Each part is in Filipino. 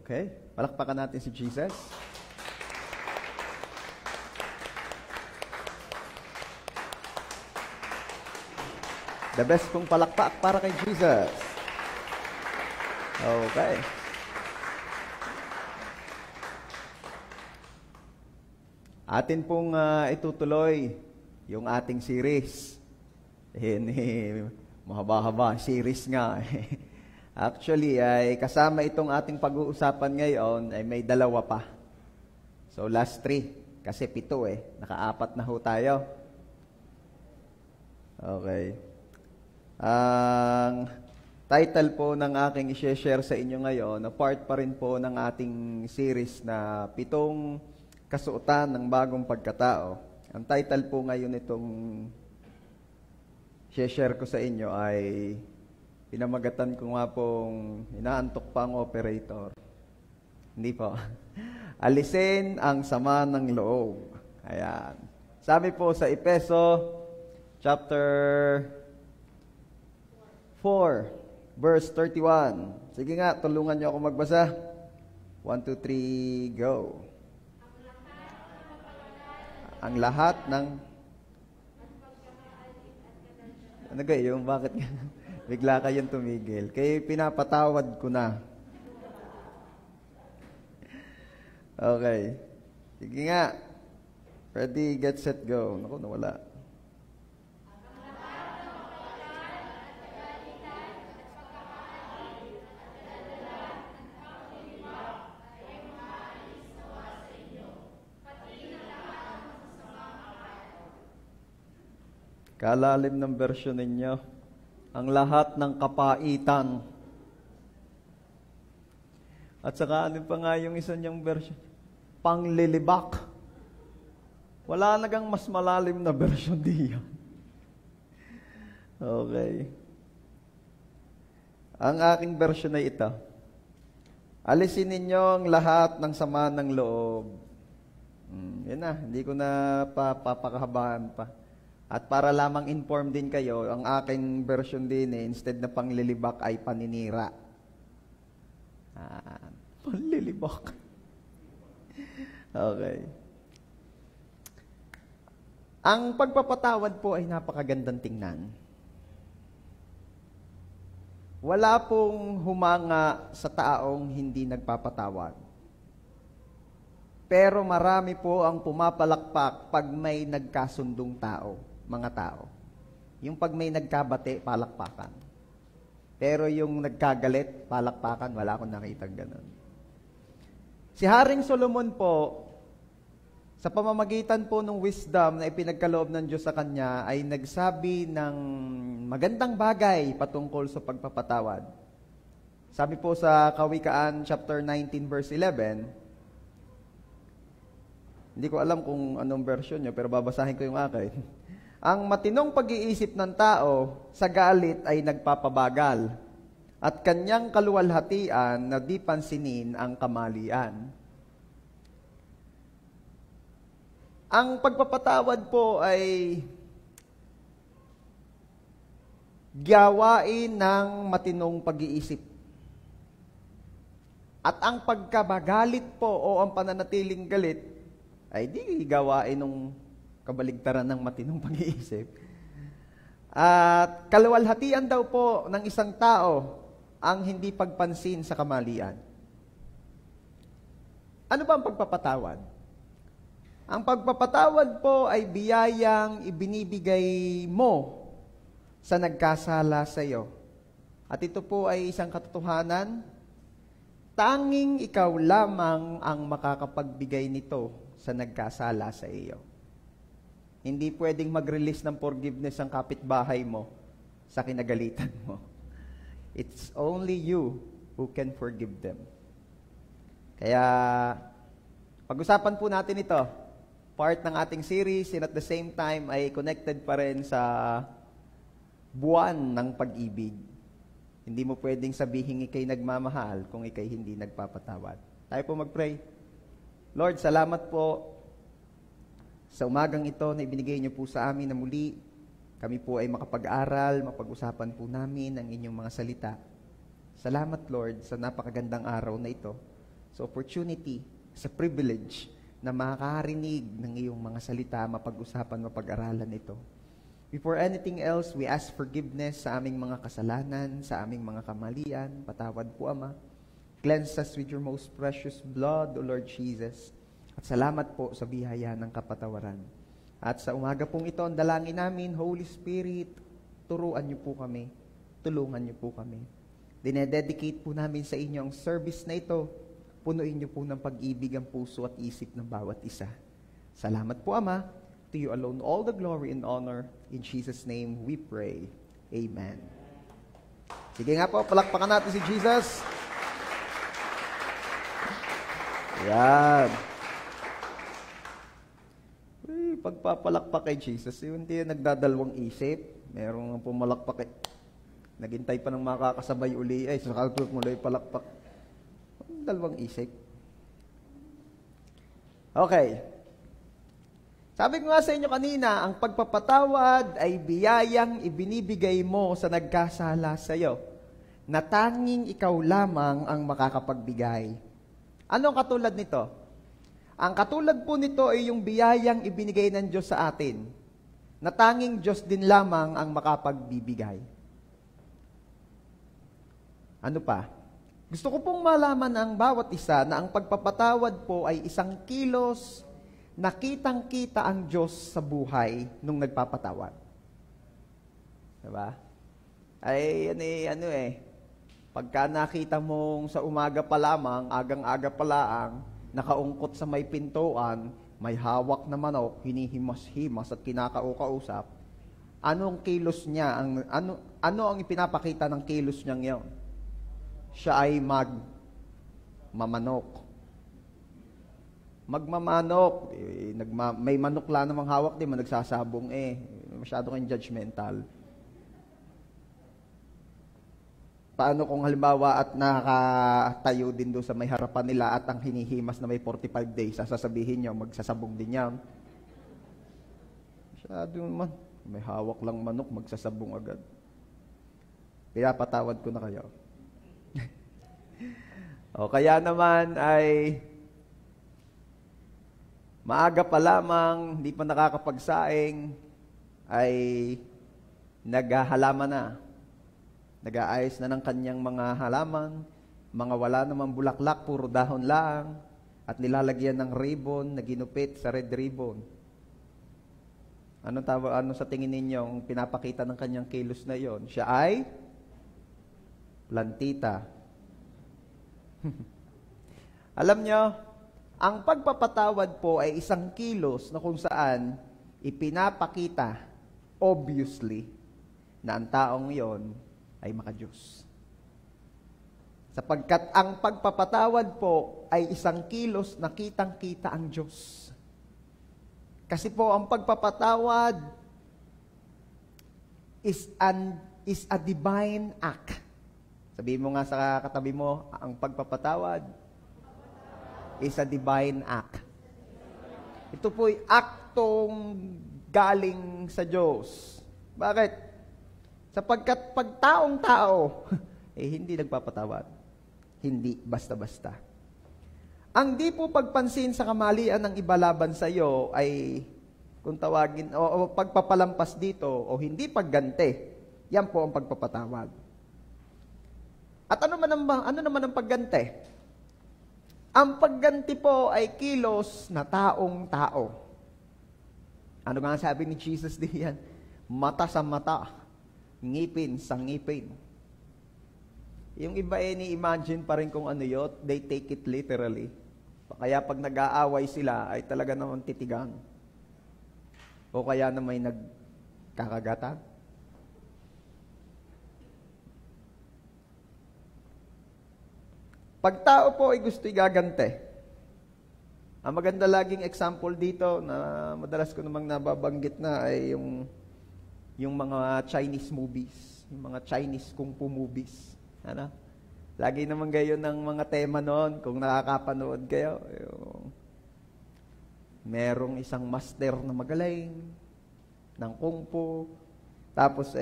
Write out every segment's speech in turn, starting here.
Okay? Palakpakan natin si Jesus. The best kong palakpak para kay Jesus. Okay. Atin pong itutuloy yung ating series. Mahaba-haba series nga. Actually, ay kasama itong ating pag-uusapan ngayon ay may dalawa pa. So last 3, kasi 7 Naka-4 na ho tayo. Okay. Ang title po ng aking i-share sa inyo ngayon, na part pa rin po ng ating series na 7 kasuotan ng bagong pagkatao. Ang title po ngayon itong i-share ko sa inyo ay pinamagatan ko nga pong inaantok pa ang operator. Hindi po. Alisin ang sama ng loob. Ayan. Sabi po sa Efeso chapter 4, verse 31. Sige nga, tulungan niyo ako magbasa. 1, 2, 3, go. Ang lahat ng... Ano kayo? Bakit bigla kayong tumigil? Kaya pinapatawad ko na. Okay. Sige nga. Ready, get, set, go. Naku, nawala. Kalalim ng version ninyo. Ang lahat ng kapaitan. At saka ano pa nga yung isa niyang version? Panglilibak. Wala nagang mas malalim na version diyan. Okay. Ang aking version ay ito. Alisin ninyo ang lahat ng sama ng loob. Yan na, hindi ko na papakahabaan pa. At para lamang inform din kayo, ang aking version din instead na panglilibak ay paninira. Panlilibak. Okay. Ang pagpapatawad po ay napakagandang tingnan. Wala pong humanga sa taong hindi nagpapatawad. Pero marami po ang pumapalakpak pag may nagkasundong tao, mga tao. Yung pag may nagkabate, palakpakan. Pero yung nagkagalit, palakpakan, wala akong nakitang ganun. Si Haring Solomon po, sa pamamagitan po ng wisdom na ipinagkaloob ng Diyos sa kanya, ay nagsabi ng magandang bagay patungkol sa pagpapatawad. Sabi po sa Kawikaan chapter 19 verse 11, hindi ko alam kung anong version nyo, pero babasahin ko yung akin. Ang matinong pag-iisip ng tao sa galit ay nagpapabagal, at kanyang kaluwalhatian na di pansinin ang kamalian. Ang pagpapatawad po ay gawain ng matinong pag-iisip. At ang pagkabagalit po o ang pananatiling galit ay di gawain ng kabaligtaran ng matinong pag-iisip. At kaluwalhatian daw po ng isang tao ang hindi pagpansin sa kamalian. Ano ba ang pagpapatawad? Ang pagpapatawad po ay biyayang ibinibigay mo sa nagkasala sa iyo. At ito po ay isang katotohanan, tanging ikaw lamang ang makakapagbigay nito sa nagkasala sa iyo. Hindi pwedeng mag-release ng forgiveness ang kapitbahay mo sa kinagalitan mo. It's only you who can forgive them. Kaya, pag-usapan po natin ito. Part ng ating series, and at the same time ay connected pa rin sa buwan ng pag-ibig. Hindi mo pwedeng sabihin ikay nagmamahal kung ikay hindi nagpapatawad. Tayo po mag-pray. Lord, salamat po sa umagang ito na ibinigay niyo po sa amin na muli. Kami po ay makapag-aral, mapag-usapan po namin ang inyong mga salita. Salamat, Lord, sa napakagandang araw na ito. sa opportunity, sa privilege na makakarinig ng iyong mga salita, mapag-usapan, mapag-aralan ito. Before anything else, we ask forgiveness sa aming mga kasalanan, sa aming mga kamalian. Patawad po, Ama. Cleanse us with your most precious blood, O Lord Jesus. At salamat po sa biyaya ng kapatawaran. At sa umaga pong ito, ang dalangin namin, Holy Spirit, turuan niyo po kami, tulungan niyo po kami. Dinededicate po namin sa inyo ang service na ito. Punuin niyo po ng pag-ibig ang puso at isip ng bawat isa. Salamat po, Ama. To you alone all the glory and honor. In Jesus' name we pray. Amen. Sige nga po, palakpakan natin si Jesus. Yan. Uy, pagpapalakpak kay Jesus, hindi nagdadalawang isip. Merong pumalakpak naghintay pa ng makakasabay uli. Ay, sa kalpulot mo lang palakpak. Dalawang isip. Okay. Sabi ko nga sa inyo kanina, ang pagpapatawad ay biyayang ibinibigay mo sa nagkasala sa iyo, na tanging ikaw lamang ang makakapagbigay. Anong katulad nito? Ang katulad po nito ay yung biyayang ibinigay ng Diyos sa atin, na tanging Diyos din lamang ang makapagbibigay. Ano pa? Gusto ko pong malaman ang bawat isa na ang pagpapatawad po ay isang kilos na kitang-kita ang Diyos sa buhay nung nagpapatawad. Diba? Ay, pagka nakita mong sa umaga pa lamang, agang-aga pa lang, nakaungkot sa may pintuan, may hawak na manok, hinihimas-himas at kinakaukausap, anong kilos niya? Ano ang ipinapakita ng kilos niyang yon? Siya ay magmamanok. Magmamanok, may manok lang namang hawak, di man nagsasabong masyado kang judgmental. Paano kung halimbawa at nakatayo din doon sa may harapan nila at ang hinihimas na may 45 days, sasabihin nyo, magsasabong din yan. Masyado naman, may hawak lang manok, magsasabong agad. Pinapatawad ko na kayo. O kaya naman ay maaga pa lamang, hindi pa nakakapagsaing, ay naghahalaman na. Nag-aayos na ng kanyang mga halaman, mga wala namang bulaklak, puro dahon lang, at nilalagyan ng ribbon na ginupit sa red ribbon. Ano sa tingin ninyong pinapakita ng kanyang kilos na yon? Siya ay plantita. Alam nyo, ang pagpapatawad po ay isang kilos na kung saan ipinapakita, obviously, na ang taong yon ay makadiyos. Sapagkat ang pagpapatawad po ay isang kilos na kitang-kita ang Diyos. Kasi po ang pagpapatawad is a divine act. Sabihin mo nga sa katabi mo, ang pagpapatawad is a divine act. Ito po'y aktong galing sa Diyos. Bakit? Sapagkat pag taong-tao, hindi nagpapatawad. Hindi basta-basta. Ang di po pagpansin sa kamalian ng iba laban sa iyo ay, kung tawagin, o pagpapalampas dito, o hindi pagganti, yan po ang pagpapatawad. At ano naman ang pagganti? Ang pagganti po ay kilos na taong-tao. Ano nga sabi ni Jesus diyan? Mata sa mata, ngipin sa ngipin. Yung iba ni-imagine pa rin kung ano yun, they take it literally. Kaya pag nag-aaway sila, ay talaga naman titigan. O kaya na may nagkakagatan. Pag tao po ay gusto igagante, ang maganda laging example dito na madalas ko namang nababanggit na ay yung mga Chinese movies, yung mga Chinese kung fu movies. Ano? Lagi naman gayon ng mga tema noon, kung nakakapanood kayo. Merong isang master na magaling ng kung fu, tapos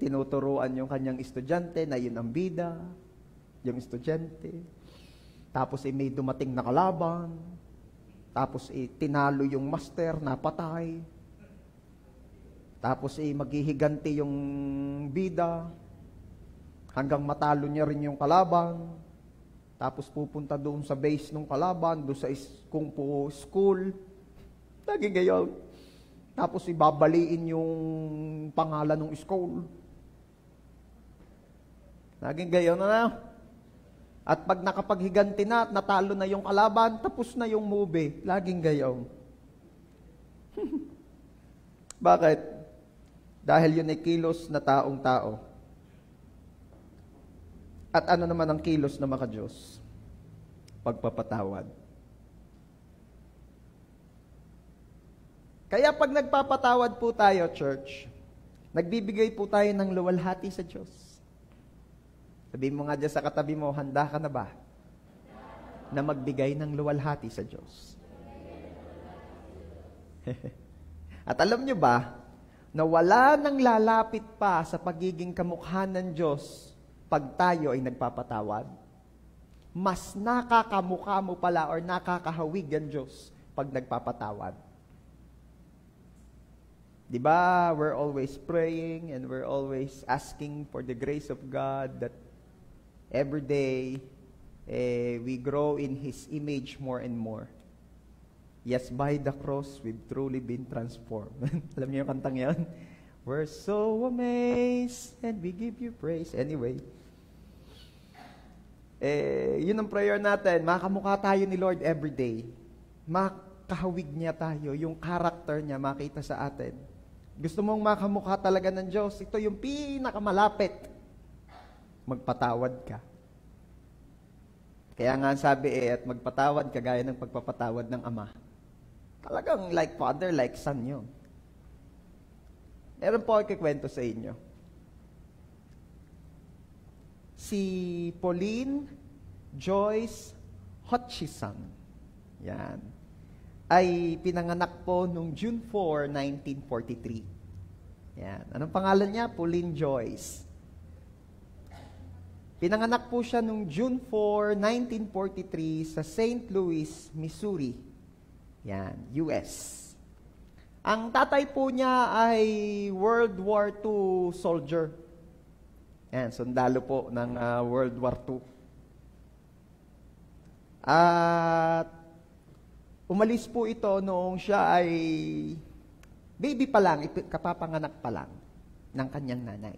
tinuturuan yung kanyang estudyante na yun ang bida, yung estudyante. Tapos may dumating na kalaban. Tapos tinalo yung master, napatay. Tapos maghihiganti yung bida. Hanggang matalo niya rin yung kalaban. Tapos pupunta doon sa base ng kalaban, doon sa kung fu school. Laging gayon. Tapos ibabaliin yung pangalan ng school. Laging gayon na. At pag nakapaghiganti na at natalo na yung kalaban, tapos na yung movie. Laging gayon. Bakit? Dahil yun ay kilos na taong-tao. At ano naman ang kilos na maka-Diyos? Pagpapatawad. Kaya pag nagpapatawad po tayo, church, nagbibigay po tayo ng luwalhati sa Diyos. Sabihin mo nga dyan sa katabi mo, handa ka na ba na magbigay ng luwalhati sa Diyos? At alam nyo ba, na wala nang lalapit pa sa pagiging kamukha ng Diyos pag tayo ay nagpapatawad? Mas nakakamukha mo pala or nakakahawig ang Diyos pag nagpapatawad. Diba, we're always praying and we're always asking for the grace of God that every day we grow in His image more and more. Yes, by the cross, we've truly been transformed. Alam niyo yung kantang yan? We're so amazed and we give you praise. Anyway, yun ang prayer natin. Makamukha tayo ni Lord every day. Makahawig niya tayo. Yung character niya makita sa atin. Gusto mong makamukha talaga ng Diyos, ito yung pinakamalapit. Magpatawad ka. Kaya nga sabi at magpatawad ka gaya ng pagpapatawad ng Ama. Talagang like father, like son yun. Meron po ako kikwento sa inyo. Si Pauline Joyce Hutchison, yan, ay pinanganak po noong June 4, 1943. Yan. Anong pangalan niya? Pauline Joyce. Pinanganak po siya noong June 4, 1943 sa St. Louis, Missouri. Yan, US. Ang tatay po niya ay World War II soldier. Yan, sundalo po ng World War II. At umalis po ito noong siya ay baby pa lang, kapapanganak pa lang ng kanyang nanay.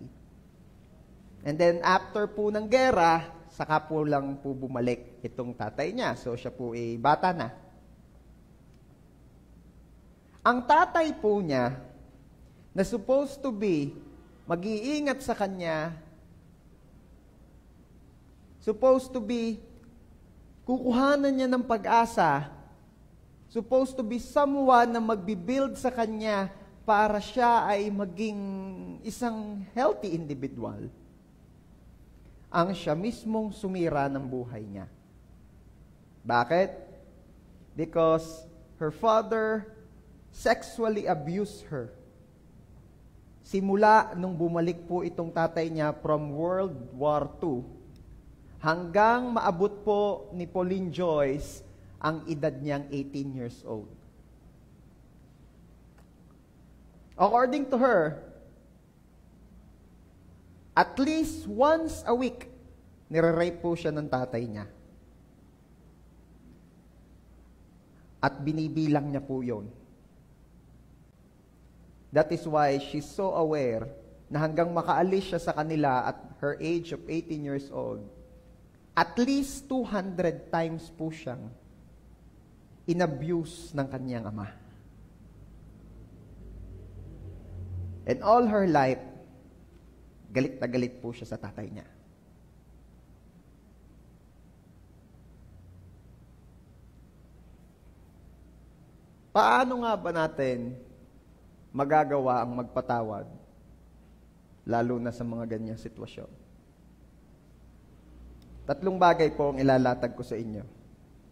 And then after po ng gera, saka po lang po bumalik itong tatay niya. So siya po ay bata na. Ang tatay po niya, na supposed to be mag-iingat sa kanya, supposed to be kukuhanan niya ng pag-asa, supposed to be someone na magbibuild sa kanya para siya ay maging isang healthy individual. Ang siya mismong sumira ng buhay niya. Bakit? Because her father sexually abused her. Simula nung bumalik po itong tatay niya from World War II, hanggang maabot po ni Pauline Joyce ang edad niyang 18 years old. According to her, at least once a week, nire-rape po siya ng tatay niya. At binibilang niya po yun. That is why she's so aware na hanggang makaalis siya sa kanila at her age of 18 years old, at least 200 times po siyang inabuse ng kanyang ama. And all her life, galit na galit po siya sa tatay niya. Paano nga ba natin magagawa ang magpatawad, lalo na sa mga ganyang sitwasyon? 3 bagay po ang ilalatag ko sa inyo.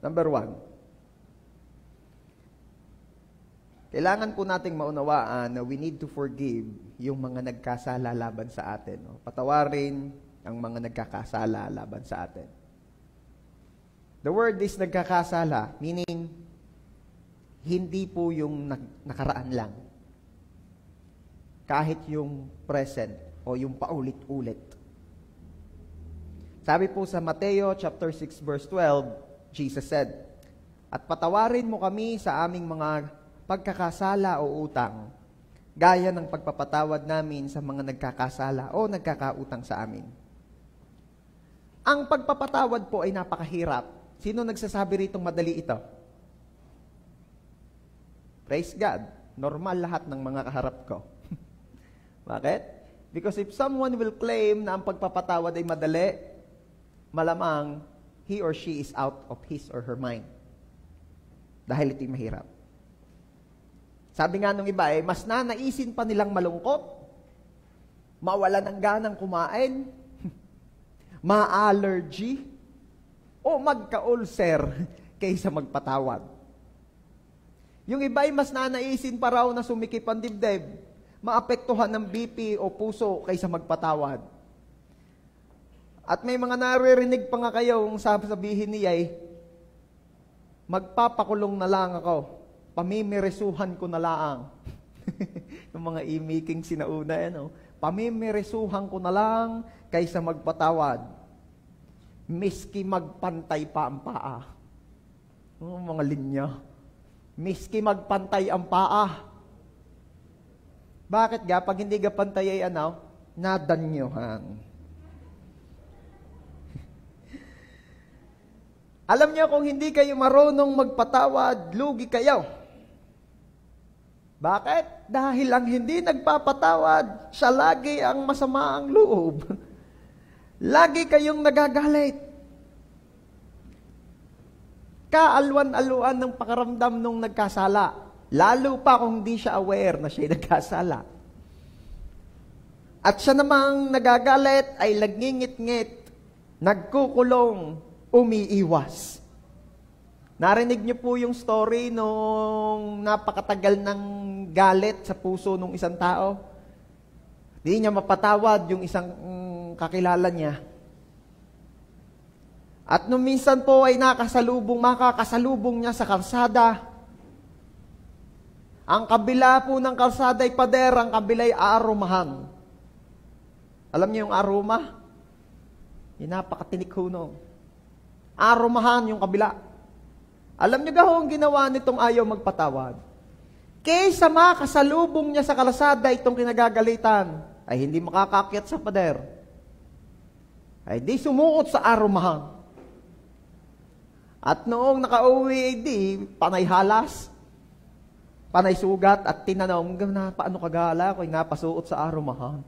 Number 1, kailangan po nating maunawaan na we need to forgive yung mga nagkasala laban sa atin. No? Patawarin ang mga nagkakasala laban sa atin. The word is nagkakasala, meaning hindi po yung nakaraan lang. Kahit yung present o yung paulit-ulit. Sabi po sa Mateo chapter 6 verse 12, Jesus said, "At patawarin mo kami sa aming mga pagkakasala o utang, gaya ng pagpapatawad namin sa mga nagkakasala o nagkakautang sa amin." Ang pagpapatawad po ay napakahirap. Sino nagsasabi ritong madali ito? Praise God. Normal lahat ng mga kaharap ko. Bakit? Because if someone will claim na ang pagpapatawad ay madali, malamang he or she is out of his or her mind. Dahil ito'y mahirap. Sabi nga nung iba mas nanaisin pa nilang malungkot, mawalan ng ganang kumain, ma-allergy, o magka-ulcer kaysa magpatawad. Yung iba mas nanaisin pa raw na sumikip ang dibdib, maapektuhan ng BP o puso kaysa magpatawad. At may mga naririnig pa nga kayo kung sabihin niya magpapakulong na lang ako, pamimiresuhan ko na lang. Yung mga e-making sinauna pamimiresuhan ko na lang kaysa magpatawad. Miski magpantay pa ang paa. Mga linya. Miski magpantay ang paa. Bakit ga? Pag hindi ga pantay ay nadanyuhan. Alam niyo kung hindi kayo marunong magpatawad, lugi kayo. Bakit? Dahil ang hindi nagpapatawad, siya lagi ang masama ang loob. Lagi kayong nagagalit. Kaalwan-aluan ng pakaramdam nung nagkasala. Lalo pa kung hindi siya aware na siya'y nagkasala. At siya namang nagagalit ay nagngingit-ngit, nagkukulong, umiiwas. Narinig niyo po yung story nung napakatagal ng galit sa puso ng isang tao. Hindi niya mapatawad yung isang kakilala niya. At nung minsan po ay makakasalubong niya sa kalsada. Ang kabila po ng kalsada ay pader, ang kabila ay arumahan. Alam niyo yung aroma? Yung napakatinik ho no. Arumahan yung kabila. Alam niyo ang ginawa nitong ayaw magpatawad? Kaysa makasalubong niya sa kalsada itong kinagagalitan, ay hindi makakakyat sa pader. Ay di sumuot sa arumahan. At noong nakauwi, panay halas, panay sugat, at tinanong, paano kagala ko, napasuot sa arumahan.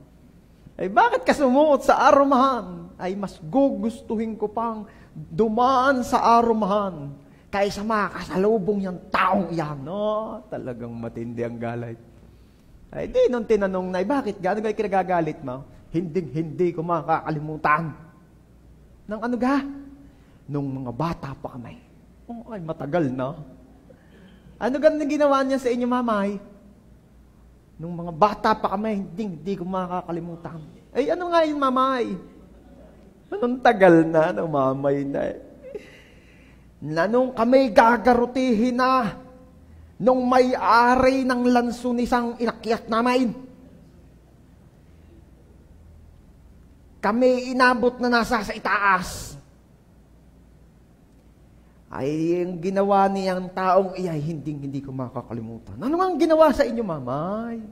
Ay bakit ka sumuot sa arumahan? Ay mas gugustuhin ko pang dumaan sa arumahan kaysa makasalubong yung taong iyan. No, talagang matindi ang galit. Ay di, nung tinanong na, bakit gaano kayo kinagagalit mo? Hindi ko makakalimutan. Nang ano ga? Nung mga bata pa kami. Ay, matagal na. Ano ganun ginawa niya sa inyo, mamay? Nung mga bata pa kami, hindi ko makakalimutan. Ay, ano nga yung mamay? Anong tagal na, mamay na na nung kami gagarutihin na, nung may-ari ng lansunisang inakyat namin, kami inabot na nasa sa itaas. Ay, yung ginawa niyang taong iyay, hindi ko makakalimutan. Ano nga ang ginawa sa inyo, mamay?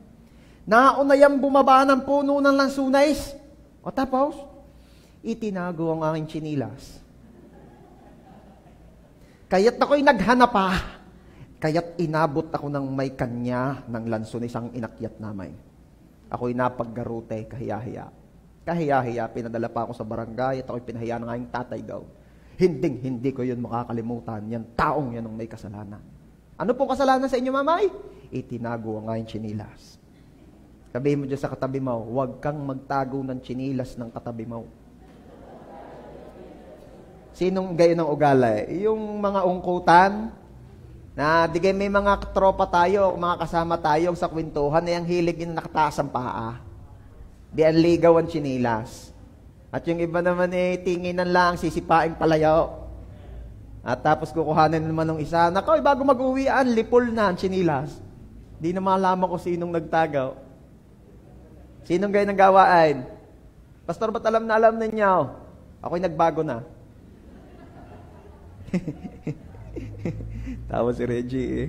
Naunayang bumaba ng puno ng lansunis. O tapos, itinago ang aking tsinilas. Kaya't ako'y naghanap pa. Kaya't inabot ako ng may kanya ng lansunis ang inakyat namin. Ako'y napaggarute, kahiya-hiya. Kahiya-hiya, pinadala pa ako sa barangay at ako'y pinahiya ng aking tatay daw. Hindi ko yun makakalimutan. Yan taong yan ang may kasalanan. Ano po kasalanan sa inyo, mamay? Itinago ang aking tsinilas. Sabihin mo dyan sa katabi mo, huwag kang magtago ng tsinilas ng katabi mo. Sinong gayon ng ugali? Yung mga ungkutan, na digay may mga tropa tayo, mga kasama tayo sa kwentuhan, na yung hilig yung nakataas ang paa. Di ang ligaw ang tsinilas. At yung iba naman tinginan lang, sisipaing palayo. At tapos kukuhanin naman ng isa. Nako, bago mag-uwian, lipol na ang chinilas. Di na malaman ko sinong nagtagaw. Sinong gaya ng gawain? Pastor, ba't alam na alam ninyo? Ako'y nagbago na. Tawa si Reggie eh.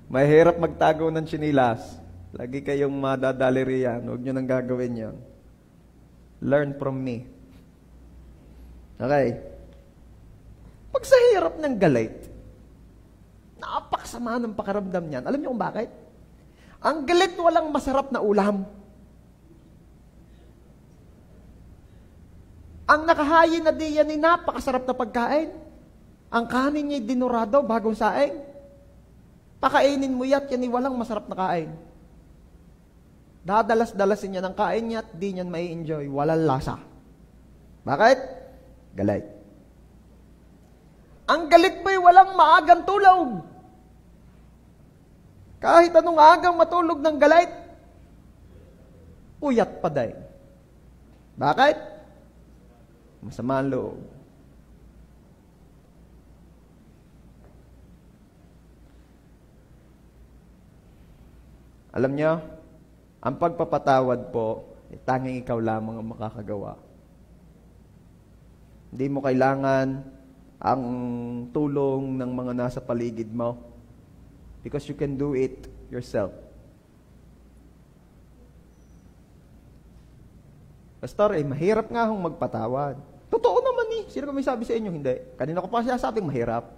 Mahirap magtago ng chinilas. Lagi kayong madadali riyan. Huwag nyo nang gagawin yan. Learn from me. Okay. Pag sa hirap ng galit, napakasama ng pakaramdam niyan. Alam niyo kung bakit? Ang galit walang masarap na ulam. Ang nakahayin na diyan ay napakasarap na pagkain. Ang kanin niya dinurado, bagong saing. Pakainin mo yan ay walang masarap na kain. Dadalas-dalasin niya ng kain niya at di niyan may enjoy. Walang lasa. Bakit? Galit. Ang galit mo'y walang maagang tulog. Kahit anong agang matulog ng galit, puyat pa day. Bakit? Masama ang loob. Alam niyo, ang pagpapatawad po, tanging ikaw lamang ang makakagawa. Hindi mo kailangan ang tulong ng mga nasa paligid mo because you can do it yourself. Pastor, mahirap nga hong magpatawad. Totoo naman eh. Sino ko may sabi sa inyo? Hindi. Kanina ko pa sinasabing mahirap.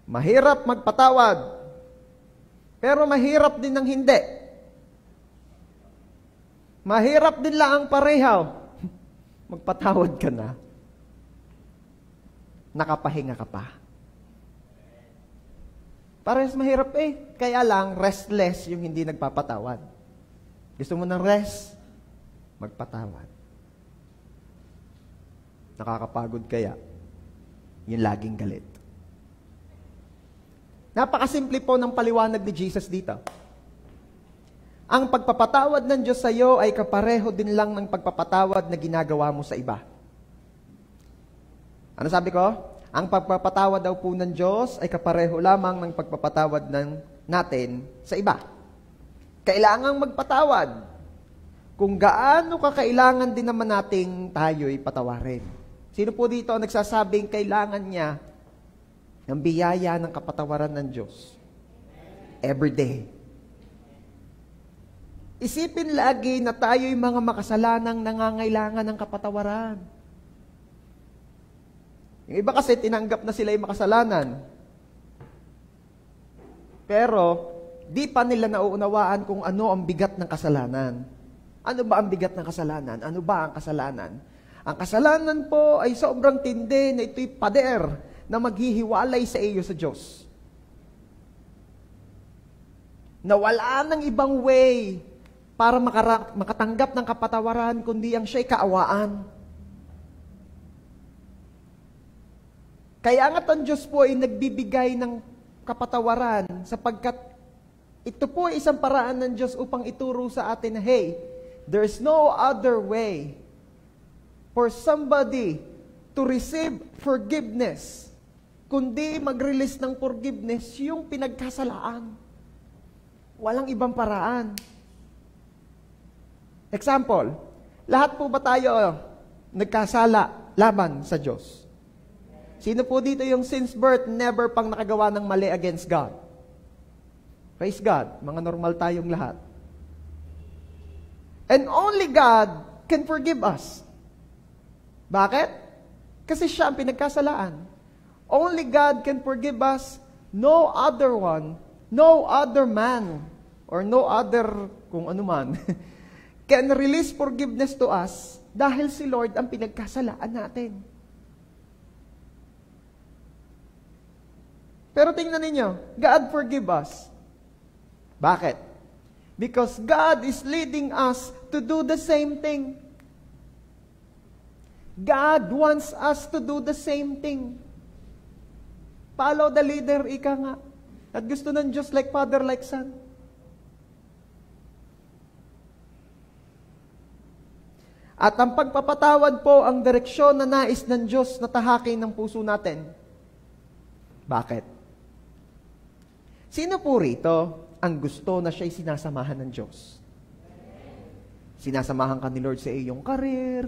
Mahirap magpatawad. Pero mahirap din ng hindi. Mahirap din lang ang parehaw. Magpatawad ka na. Nakapahinga ka pa. Parehas mahirap eh. Kaya lang, restless yung hindi nagpapatawad. Gusto mo ng rest? Magpatawad. Nakakapagod kaya? Yung laging galit. Napakasimple po ng paliwanag ni Jesus dito. Ang pagpapatawad ng Diyos sa iyo ay kapareho din lang ng pagpapatawad na ginagawa mo sa iba. Ano sabi ko? Ang pagpapatawad daw po ng Diyos ay kapareho lamang ng pagpapatawad natin sa iba. Kailangang magpatawad. Kung gaano kakailangan din naman nating tayo'y patawarin. Sino po dito ang nagsasabing kailangan niya ng biyaya ng kapatawaran ng Diyos? Every day. Isipin lagi na tayo'y mga makasalanang nangangailangan ng kapatawaran. Yung iba kasi tinanggap na sila'y makasalanan. Pero, di pa nila nauunawaan kung ano ang bigat ng kasalanan. Ano ba ang bigat ng kasalanan? Ano ba ang kasalanan? Ang kasalanan po ay sobrang tindi na ito'y pader na maghihiwalay sa iyo sa Diyos. Na wala ng ibang way para makatanggap ng kapatawaran kundi ang siya'y kaawaan. Kaya nga't ang Diyos po ay nagbibigay ng kapatawaran sapagkat ito po ay isang paraan ng Diyos upang ituro sa atin na, hey, there's no other way for somebody to receive forgiveness kundi mag-release ng forgiveness yung pinagkasalaan. Walang ibang paraan. Example, lahat po ba tayo nagkasala laban sa Diyos? Sino po dito yung since birth never pang nakagawa ng mali against God? Praise God, mga normal tayong lahat. And only God can forgive us. Bakit? Kasi siya ang pinagkasalaan. Only God can forgive us. No other one, no other man, or no other kung ano man, can release forgiveness to us dahil si Lord ang pinagkasalaan natin. Pero tingnan ninyo, God forgive us. Bakit? Because God is leading us to do the same thing. God wants us to do the same thing. Follow the leader, ika nga. At gusto ng Diyos like Father, like Son. At ang pagpapatawad po ang direksyon na nais ng Diyos na tahakin ng puso natin. Bakit? Sino po rito ang gusto na siya'y sinasamahan ng Diyos? Sinasamahan ka ni Lord sa iyong career,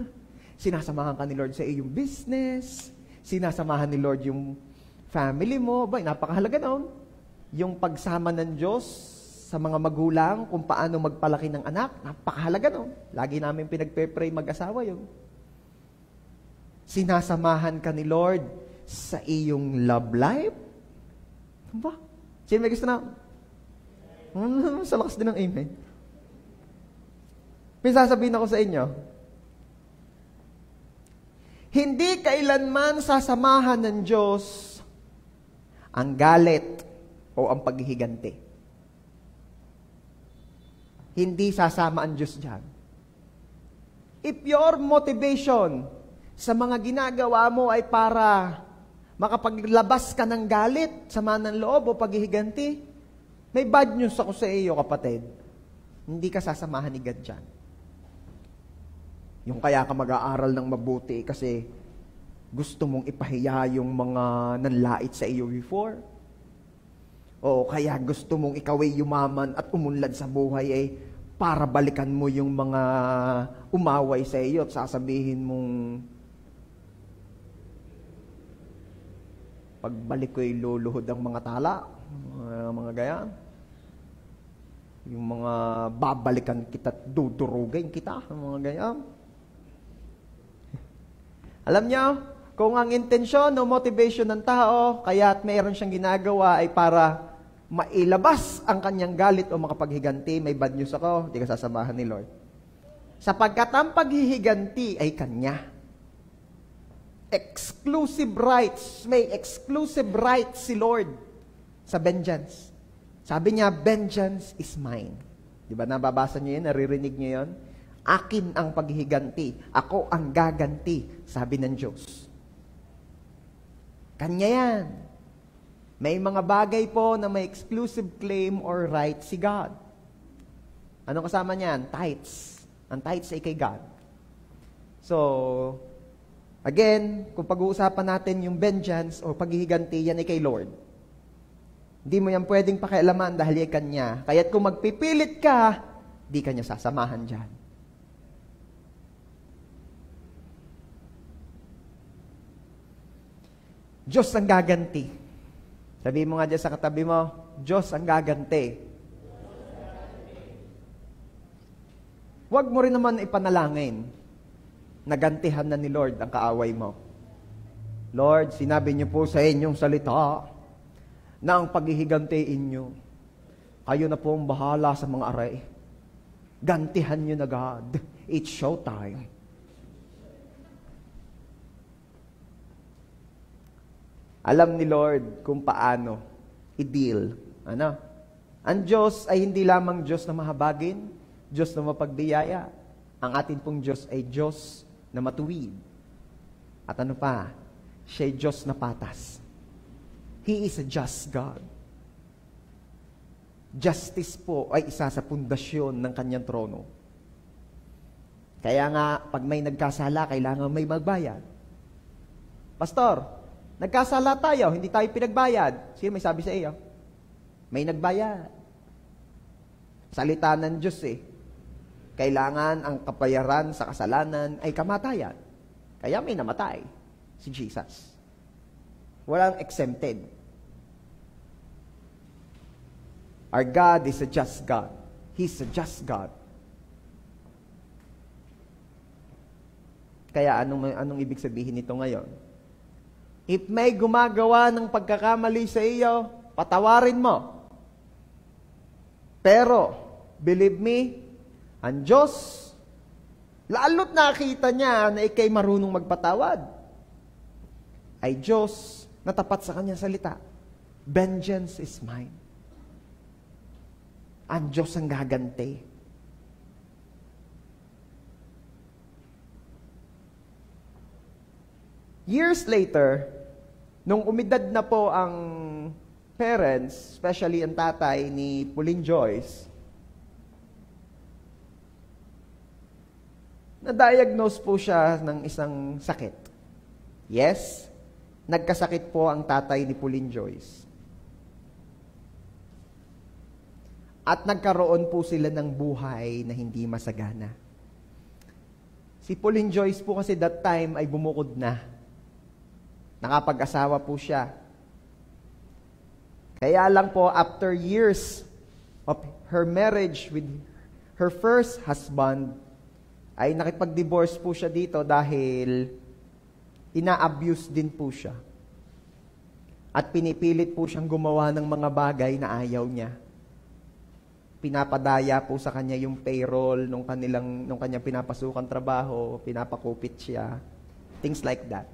sinasamahan ka ni Lord sa iyong business, sinasamahan ni Lord yung family mo. Ba, napakahalaga noon. Yung pagsama ng Diyos sa mga magulang, kung paano magpalaki ng anak, napakahalaga noon. Lagi namin pinagpe-pray mag-asawa yun. Sinasamahan ka ni Lord sa iyong love life. Ba? Sino may gusto na? Sa lakas din ng amen. May sasabihin ako sa inyo, hindi kailanman sasamahan ng Diyos ang galit o ang paghihiganti. Hindi sasama ang Diyos dyan. If your motivation sa mga ginagawa mo ay para makapaglabas ka ng galit, sama ng loob o paghihiganti, may bad news ako sa iyo, kapatid. Hindi ka sasamahan ni God dyan. Yung kaya ka mag-aaral ng mabuti kasi gusto mong ipahiya yung mga nanlait sa iyo before. O kaya gusto mong ikaw ay yumaman at umunlad sa buhay para balikan mo yung mga umaway sa iyo at sasabihin mong pagbalik ko'y luluhod ang mga tala, mga gaya. Yung mga babalikan kita at dudurugin kita, mga gaya. Alam niyo, kung ang intensyon o motivation ng tao, kaya't mayroon siyang ginagawa ay para mailabas ang kanyang galit o makapaghiganti, may bad news ako, hindi ka sasamahan ni Lord. Sapagkat ang paghihiganti ay kanya. Exclusive rights, may exclusive rights si Lord sa vengeance. Sabi niya, vengeance is mine. Di ba nababasa niyo yun, naririnig niyo yun? Akin ang paghihiganti, ako ang gaganti, sabi ng Diyos. Kanya yan. May mga bagay po na may exclusive claim or right si God. Anong kasama niyan? Tithes. Ang tithes ay kay God. So, again, kung pag-uusapan natin yung vengeance o paghihiganti, yan ay kay Lord. Hindi mo yan pwedeng pakialaman dahil yan kanya. Kaya't kung magpipilit ka, di kanya sasamahan dyan. Diyos ang gaganti. Sabihin mo nga dyan sa katabi mo, Diyos ang gaganti. Huwag mo rin naman ipanalangin na gantihan na ni Lord ang kaaway mo. Lord, sinabi niyo po sa inyong salita na ang paghihigantiin niyo, kayo na po ang bahala sa mga aray. Gantihan niyo na God. It's showtime. Alam ni Lord kung paano i-deal. Ano? Ang Diyos ay hindi lamang Diyos na mahabagin, Diyos na mapagbiyaya. Ang atin pong Diyos ay Diyos na matuwid. At ano pa? Siya ay Diyos na patas. He is a just God. Justice po ay isa sa pundasyon ng kanyang trono. Kaya nga, pag may nagkasala, kailangan may magbayad. Pastor, nagkasala tayo, hindi tayo pinagbayad. Sino may sabi sa iyo? May nagbayad. Salita ng Diyos Kailangan ang kapayaran sa kasalanan ay kamatayan. Kaya may namatay si Jesus. Walang exempted. Our God is a just God. He's a just God. Kaya anong ibig sabihin nito ngayon? If may gumagawa ng pagkakamali sa iyo, patawarin mo. Pero, believe me, ang Diyos, lalo't nakita niya na ikay marunong magpatawad, ay Diyos na tapat sa kanyang salita. Vengeance is mine. Ang Diyos ang gaganti. Years later, nung umidad na po ang parents, especially ang tatay ni Pauline Joyce, Na-diagnose po siya ng isang sakit. Yes, nagkasakit po ang tatay ni Pauline Joyce. At nagkaroon po sila ng buhay na hindi masagana. Si Pauline Joyce po kasi that time ay bumukod na. Nakapag-asawa po siya. Kaya lang po, after years of her marriage with her first husband, ay nakipag-divorce po siya dito dahil ina-abuse din po siya. At pinipilit po siyang gumawa ng mga bagay na ayaw niya. Pinapadaya po sa kanya yung payroll nung kanyang pinapasukang trabaho, pinapakupit siya, things like that.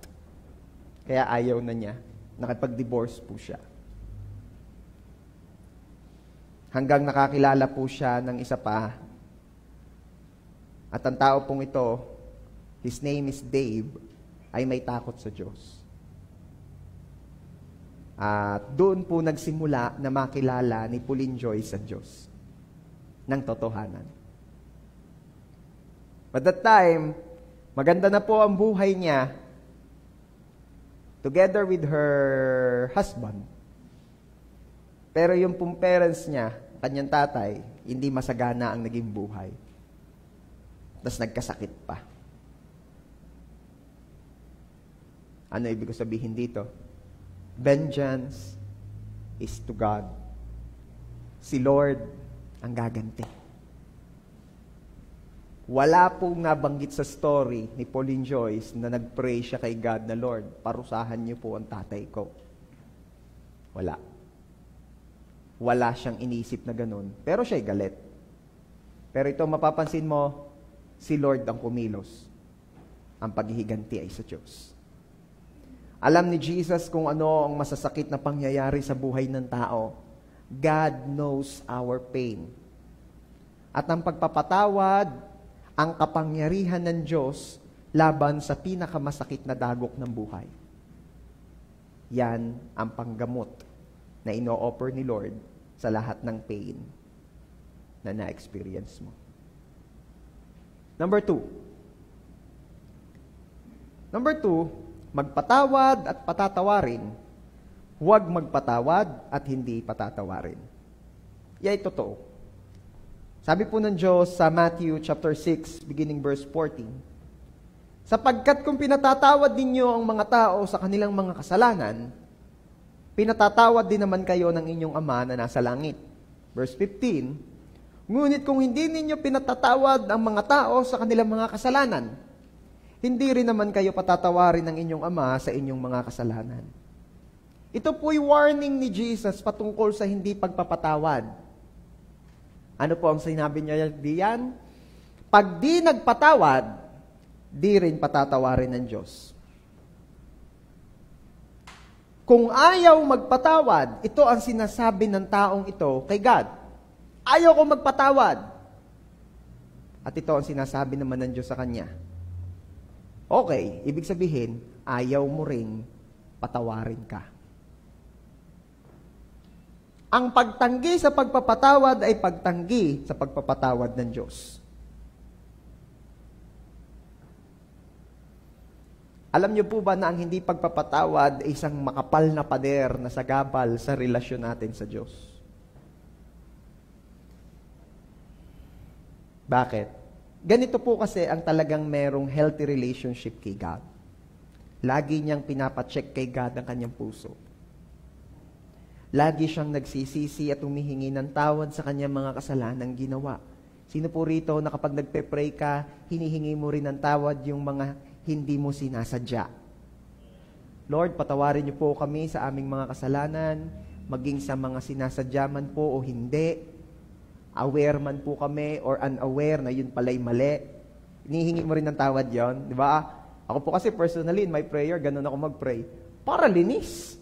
Kaya ayaw na niya. Nakipag-divorce po siya. Hanggang nakakilala po siya ng isa pa. At ang tao pong ito, his name is Dave, ay may takot sa Diyos. At doon po nagsimula na makilala ni Pauline Joyce sa Diyos ng totohanan. But that time, maganda na po ang buhay niya together with her husband. Pero yung pong parents niya, kanyang tatay, hindi masagana ang naging buhay. Tapos nagkasakit pa. Ano ibig ko sabihin dito? Vengeance is to God. Si Lord ang gaganti. Wala pong nabanggit sa story ni Pauline Joyce na nag-pray siya kay God na, Lord, parusahan niyo po ang tatay ko. Wala. Wala siyang inisip na ganun. Pero siya'y galit. Pero ito, mapapansin mo, si Lord ang kumilos. Ang paghihiganti ay sa Diyos. Alam ni Jesus kung ano ang masasakit na pangyayari sa buhay ng tao. God knows our pain. At ang pagpapatawad, ang kapangyarihan ng Diyos laban sa pinakamasakit na dagok ng buhay. Yan ang panggamot na ino-offer ni Lord sa lahat ng pain na na-experience mo. Number 2, magpatawad at patatawarin. Huwag magpatawad at hindi patatawarin. Yay, totoo. Sabi po ng Diyos sa Matthew chapter 6, beginning verse 14, sapagkat kung pinatatawad ninyo ang mga tao sa kanilang mga kasalanan, pinatatawad din naman kayo ng inyong Ama na nasa langit. Verse 15, ngunit kung hindi ninyo pinatatawad ang mga tao sa kanilang mga kasalanan, hindi rin naman kayo patatawarin ng inyong Ama sa inyong mga kasalanan. Ito po'y warning ni Jesus patungkol sa hindi pagpapatawad. Ano po ang sinabi niya diyan? Pag di nagpatawad, di rin patatawarin ng Diyos. Kung ayaw magpatawad, ito ang sinasabi ng taong ito kay God. Ayaw ko magpatawad. At ito ang sinasabi naman ng Diyos sa kanya. Okay, ibig sabihin, ayaw mo ring patawarin ka. Ang pagtanggi sa pagpapatawad ay pagtanggi sa pagpapatawad ng Diyos. Alam niyo po ba na ang hindi pagpapatawad ay isang makapal na pader na sagabal sa relasyon natin sa Diyos? Bakit? Ganito po kasi ang talagang merong healthy relationship kay God. Lagi niyang pinapacheck kay God ang kanyang puso. Lagi siyang nagsisisi at humihingi ng tawad sa kanyang mga kasalanang ginawa. Sino po rito na kapag nagpe-pray ka, hinihingi mo rin ng tawad yung mga hindi mo sinasadya? Lord, patawarin niyo po kami sa aming mga kasalanan, maging sa mga sinasadya man po o hindi, aware man po kami or unaware na yun pala'y mali. Hinihingi mo rin ng tawad yon, di ba? Ako po kasi personally, in my prayer, ganun ako mag-pray. Para linis.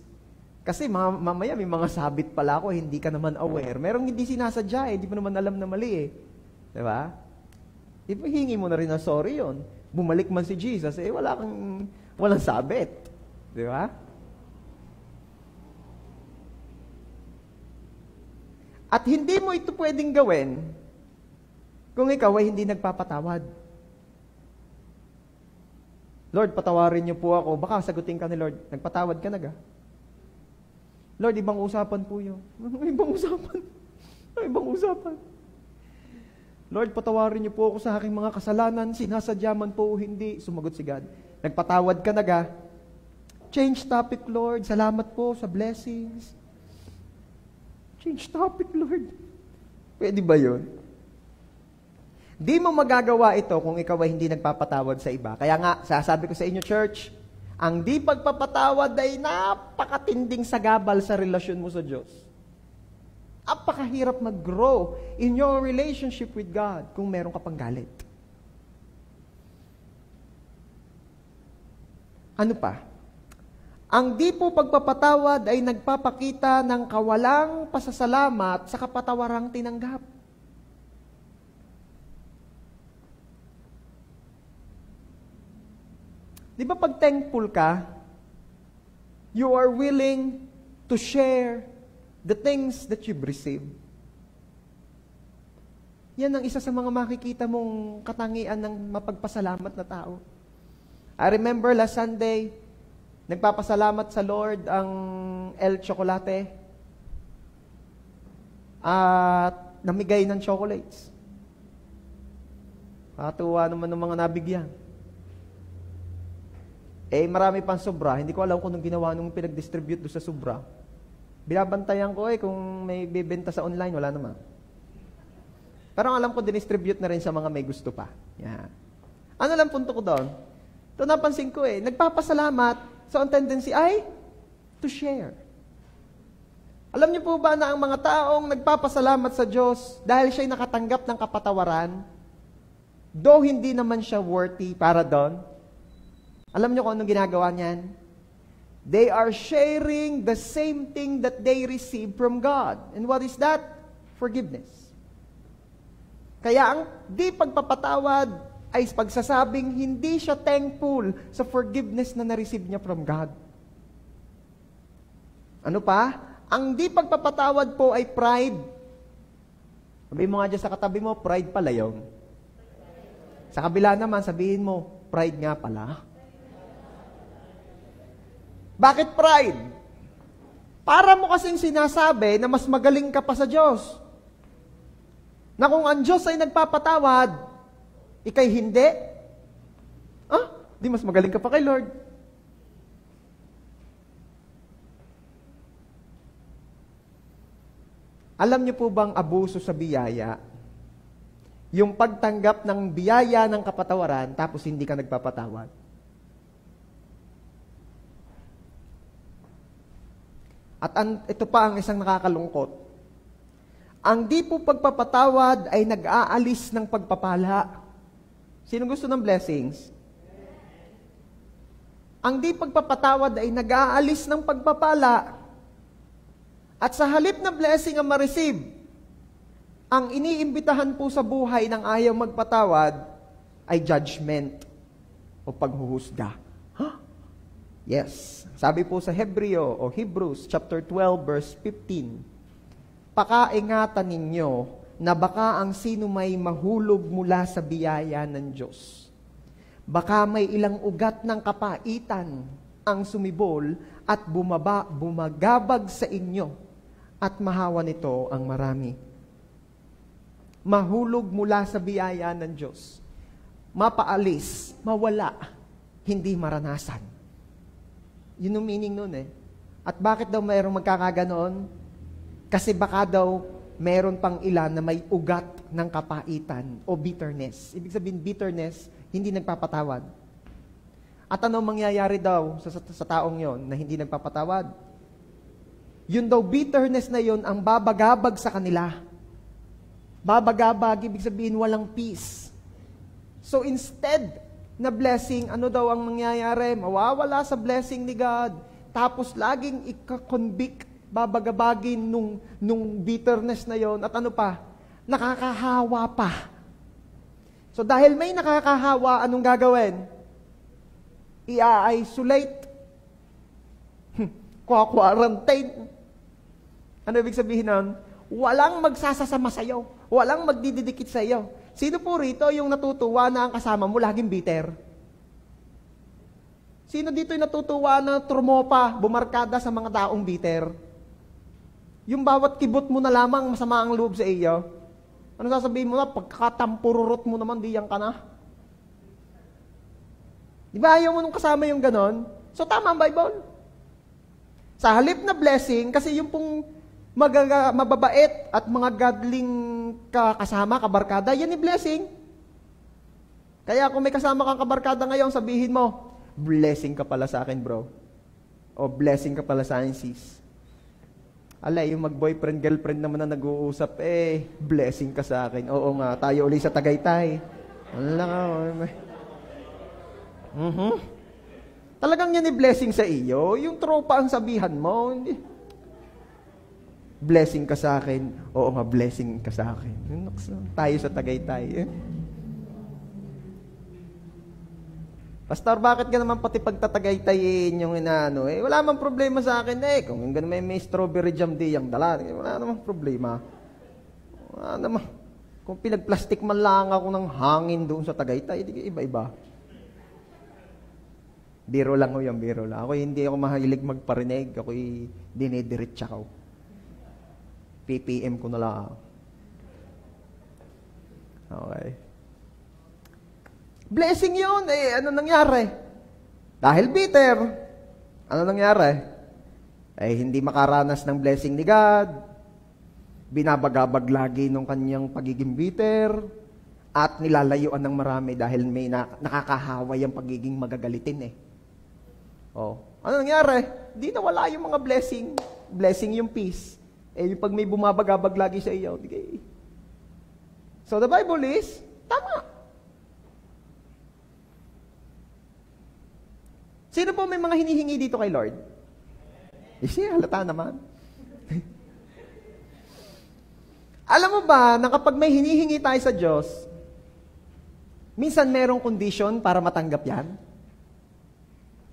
Kasi mamaya may mga sabit pala ako, hindi ka naman aware. Merong hindi sinasadya hindi mo naman alam na mali eh. Di ba? Hingi mo na rin ng sorry yon. Bumalik man si Jesus, walang sabit. Di ba? At hindi mo ito pwedeng gawin kung ikaw ay hindi nagpapatawad. Lord, patawarin niyo po ako. Baka sagutin ka ni Lord, nagpatawad ka na ga? Lord, ibang usapan po yun. Ibang usapan. Ibang usapan. Lord, patawarin niyo po ako sa aking mga kasalanan, sinasadya man po o hindi. Sumagot si God, nagpatawad ka na ga? Change topic, Lord. Salamat po sa blessings. Change topic, Lord. Pwede ba yun? Di mo magagawa ito kung ikaw ay hindi nagpapatawad sa iba. Kaya nga, sasabi ko sa inyo, church, ang di pagpapatawad ay napakatinding sagabal sa relasyon mo sa Diyos. Napakahirap mag-grow in your relationship with God kung meron ka pang galit. Ano pa? Ang di po pagpapatawad ay nagpapakita ng kawalang pasasalamat sa kapatawarang tinanggap. Di ba pag thankful ka, you are willing to share the things that you've received. Yan ang isa sa mga makikita mong katangian ng mapagpasalamat na tao. I remember last Sunday, nagpapasalamat sa Lord ang El Chocolate at namigay ng chocolates. Katuwa naman ng mga nabigyan. Marami pang sobra. Hindi ko alam kung anong ginawa nung pinag-distribute doon sa sobra. Binabantayan ko kung may bibenta sa online, wala naman. Pero alam ko, dinistribute na rin sa mga may gusto pa. Yan. Ano lang punto ko doon? Ito napansin ko nagpapasalamat, so ang tendency ay to share. Alam niyo po ba na ang mga taong nagpapasalamat sa Diyos dahil siya'y nakatanggap ng kapatawaran, though hindi naman siya worthy para doon, alam niyo kung anong ginagawa niyan? They are sharing the same thing that they received from God. And what is that? Forgiveness. Kaya ang di pagpapatawad ay pagsasabing hindi siya thankful sa forgiveness na na-receive niya from God. Ano pa? Ang di pagpapatawad po ay pride. Sabihin mo nga dyan sa katabi mo, pride pala yun. Sa kabila naman, sabihin mo, pride nga pala. Bakit pride? Para mo kasing sinasabi na mas magaling ka pa sa Diyos. Na kung ang Diyos ay nagpapatawad, ikay hindi, di mas magaling ka pa kay Lord. Alam niyo po bang abuso sa biyaya? Yung pagtanggap ng biyaya ng kapatawaran, tapos hindi ka nagpapatawad. At ito pa ang isang nakakalungkot. Ang di po pagpapatawad ay nag-aalis ng pagpapala. Sino gusto ng blessings? Ang di pagpapatawad ay nag-aalis ng pagpapala. At sa halip na blessing ang ma-receive, ang iniimbitahan po sa buhay ng ayaw magpatawad ay judgment o paghuhusga. Yes. Sabi po sa Hebreo o Hebrews chapter 12 verse 15, pakaingatan ninyo na baka ang sino may mahulog mula sa biyaya ng Diyos. Baka may ilang ugat ng kapaitan ang sumibol at bumagabag sa inyo at mahawa nito ang marami. Mahulog mula sa biyaya ng Diyos. Mapaalis, mawala, hindi maranasan. Yun ang meaning nun At bakit daw mayroong magkakaganoon? Kasi baka daw mayroon pang ilan na may ugat ng kapaitan o bitterness. Ibig sabihin, bitterness, hindi nagpapatawad. At ano mangyayari daw sa taong yon na hindi nagpapatawad? Yun daw, bitterness na yun ang babagabag sa kanila. Babagabag, ibig sabihin, walang peace. So instead na blessing, ano daw ang mangyayari? Mawawala sa blessing ni God. Tapos laging ika-convict, babagabagin nung bitterness na yon. At ano pa? Nakakahawa pa. So dahil may nakakahawa, anong gagawin? I-isolate. Quarantine. Ano ibig sabihin nun? Walang magsasasama sa'yo. Walang magdididikit sa'yo. Sino po rito yung natutuwa na ang kasama mo laging bitter? Sino dito yung natutuwa na trumopa, bumarkada sa mga taong bitter? Yung bawat kibot mo na lamang masama ang loob sa iyo. Ano sasabihin mo na? Pagkatampururot mo naman, diyan ka na. Di ba ayaw mo nung kasama yung ganon? So tama ang Bible. Sa halip na blessing, kasi yung pong mababait at mga godling kasama, kabarkada, yan yung blessing. Kaya kung may kasama kang kabarkada ngayon, sabihin mo, blessing ka pala sa akin, bro. O blessing ka pala sa akin, sis. Alay, yung mag-boyfriend, girlfriend naman na nag-uusap, blessing ka sa akin. Oo nga, tayo uli sa Tagaytay. Wala ka. Talagang yan blessing sa iyo. Yung tropa ang sabihan mo. Hindi. Blessing ka sa akin. Oo nga, blessing ka sa akin. Tayo sa Tagaytay. Pastor, bakit ka naman pati pagtatagaytayin yung inaano? Wala namang problema sa akin kung yung ganun may strawberry jam di yung dala, wala namang problema. Wala namang. Kung pinagplastic man lang ako ng hangin doon sa Tagaytay, iba-iba. Biro lang ko yung biro lang. Ako hindi ako mahilig magparinig. Ako'y dinidiretsa ko. PPM ko na lang. Okay. Blessing yun. Ano nangyari? Dahil bitter. Ano nangyari? Hindi makaranas ng blessing ni God. Binabagabag lagi ng kanyang pagiging bitter. At nilalayuan ng marami dahil may nakakahaway ang pagiging magagalitin Ano nangyari? Di nawala yung mga blessing. Blessing yung peace. Yung pag may bumabagabag lagi sa iyo. So the Bible is, tama. Sino po may mga hinihingi dito kay Lord? Halata naman. Alam mo ba na kapag may hinihingi tayo sa Diyos, minsan merong condition para matanggap yan?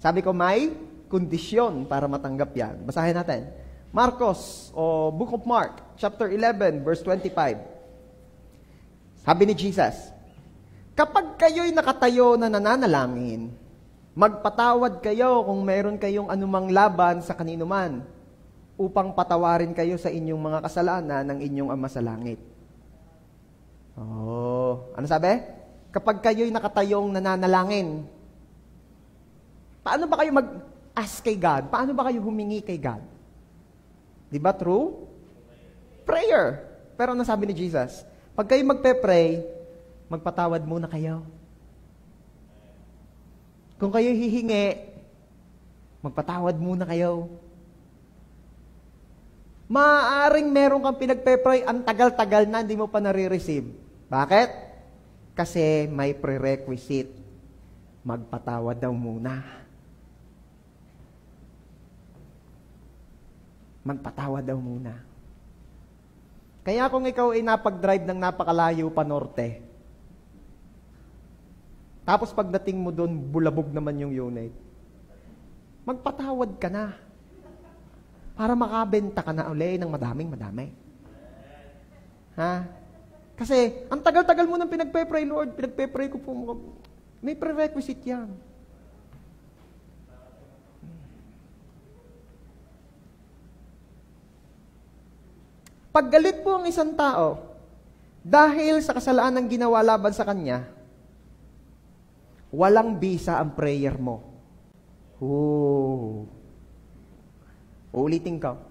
Sabi ko, may kondisyon para matanggap yan. Basahin natin. Marcos, o Book of Mark, chapter 11, verse 25. Sabi ni Jesus, kapag kayo'y nakatayo na nananalangin, magpatawad kayo kung meron kayong anumang laban sa kanino man, upang patawarin kayo sa inyong mga kasalanan ng inyong Ama sa langit. Ano sabi? Kapag kayo'y nakatayong nananalangin, paano ba kayo mag-ask kay God? Paano ba kayo humingi kay God? Di ba true? Prayer. Pero ano sabi ni Jesus? Pag kayo magpe-pray, magpatawad muna kayo. Kung kayo hihingi, magpatawad muna kayo. Maaaring meron kang pinagpe-pray, ang tagal-tagal na, hindi mo pa nare-receive. Bakit? Kasi may prerequisite. Magpatawad daw muna. Magpatawad daw muna. Kaya kung ikaw ay napag-drive ng napakalayo pa norte, tapos pagdating mo doon, bulabog naman yung unit, magpatawad ka na. Para makabenta ka na uli ng madaming-madami. Kasi, ang tagal-tagal mo nang pinagpe-pray, Lord, pinagpe-pray ko po, may prerequisite yan. Pag galit po ang isang tao, dahil sa kasalanan ng ginawa laban sa kanya, walang bisa ang prayer mo. Ulitin ko.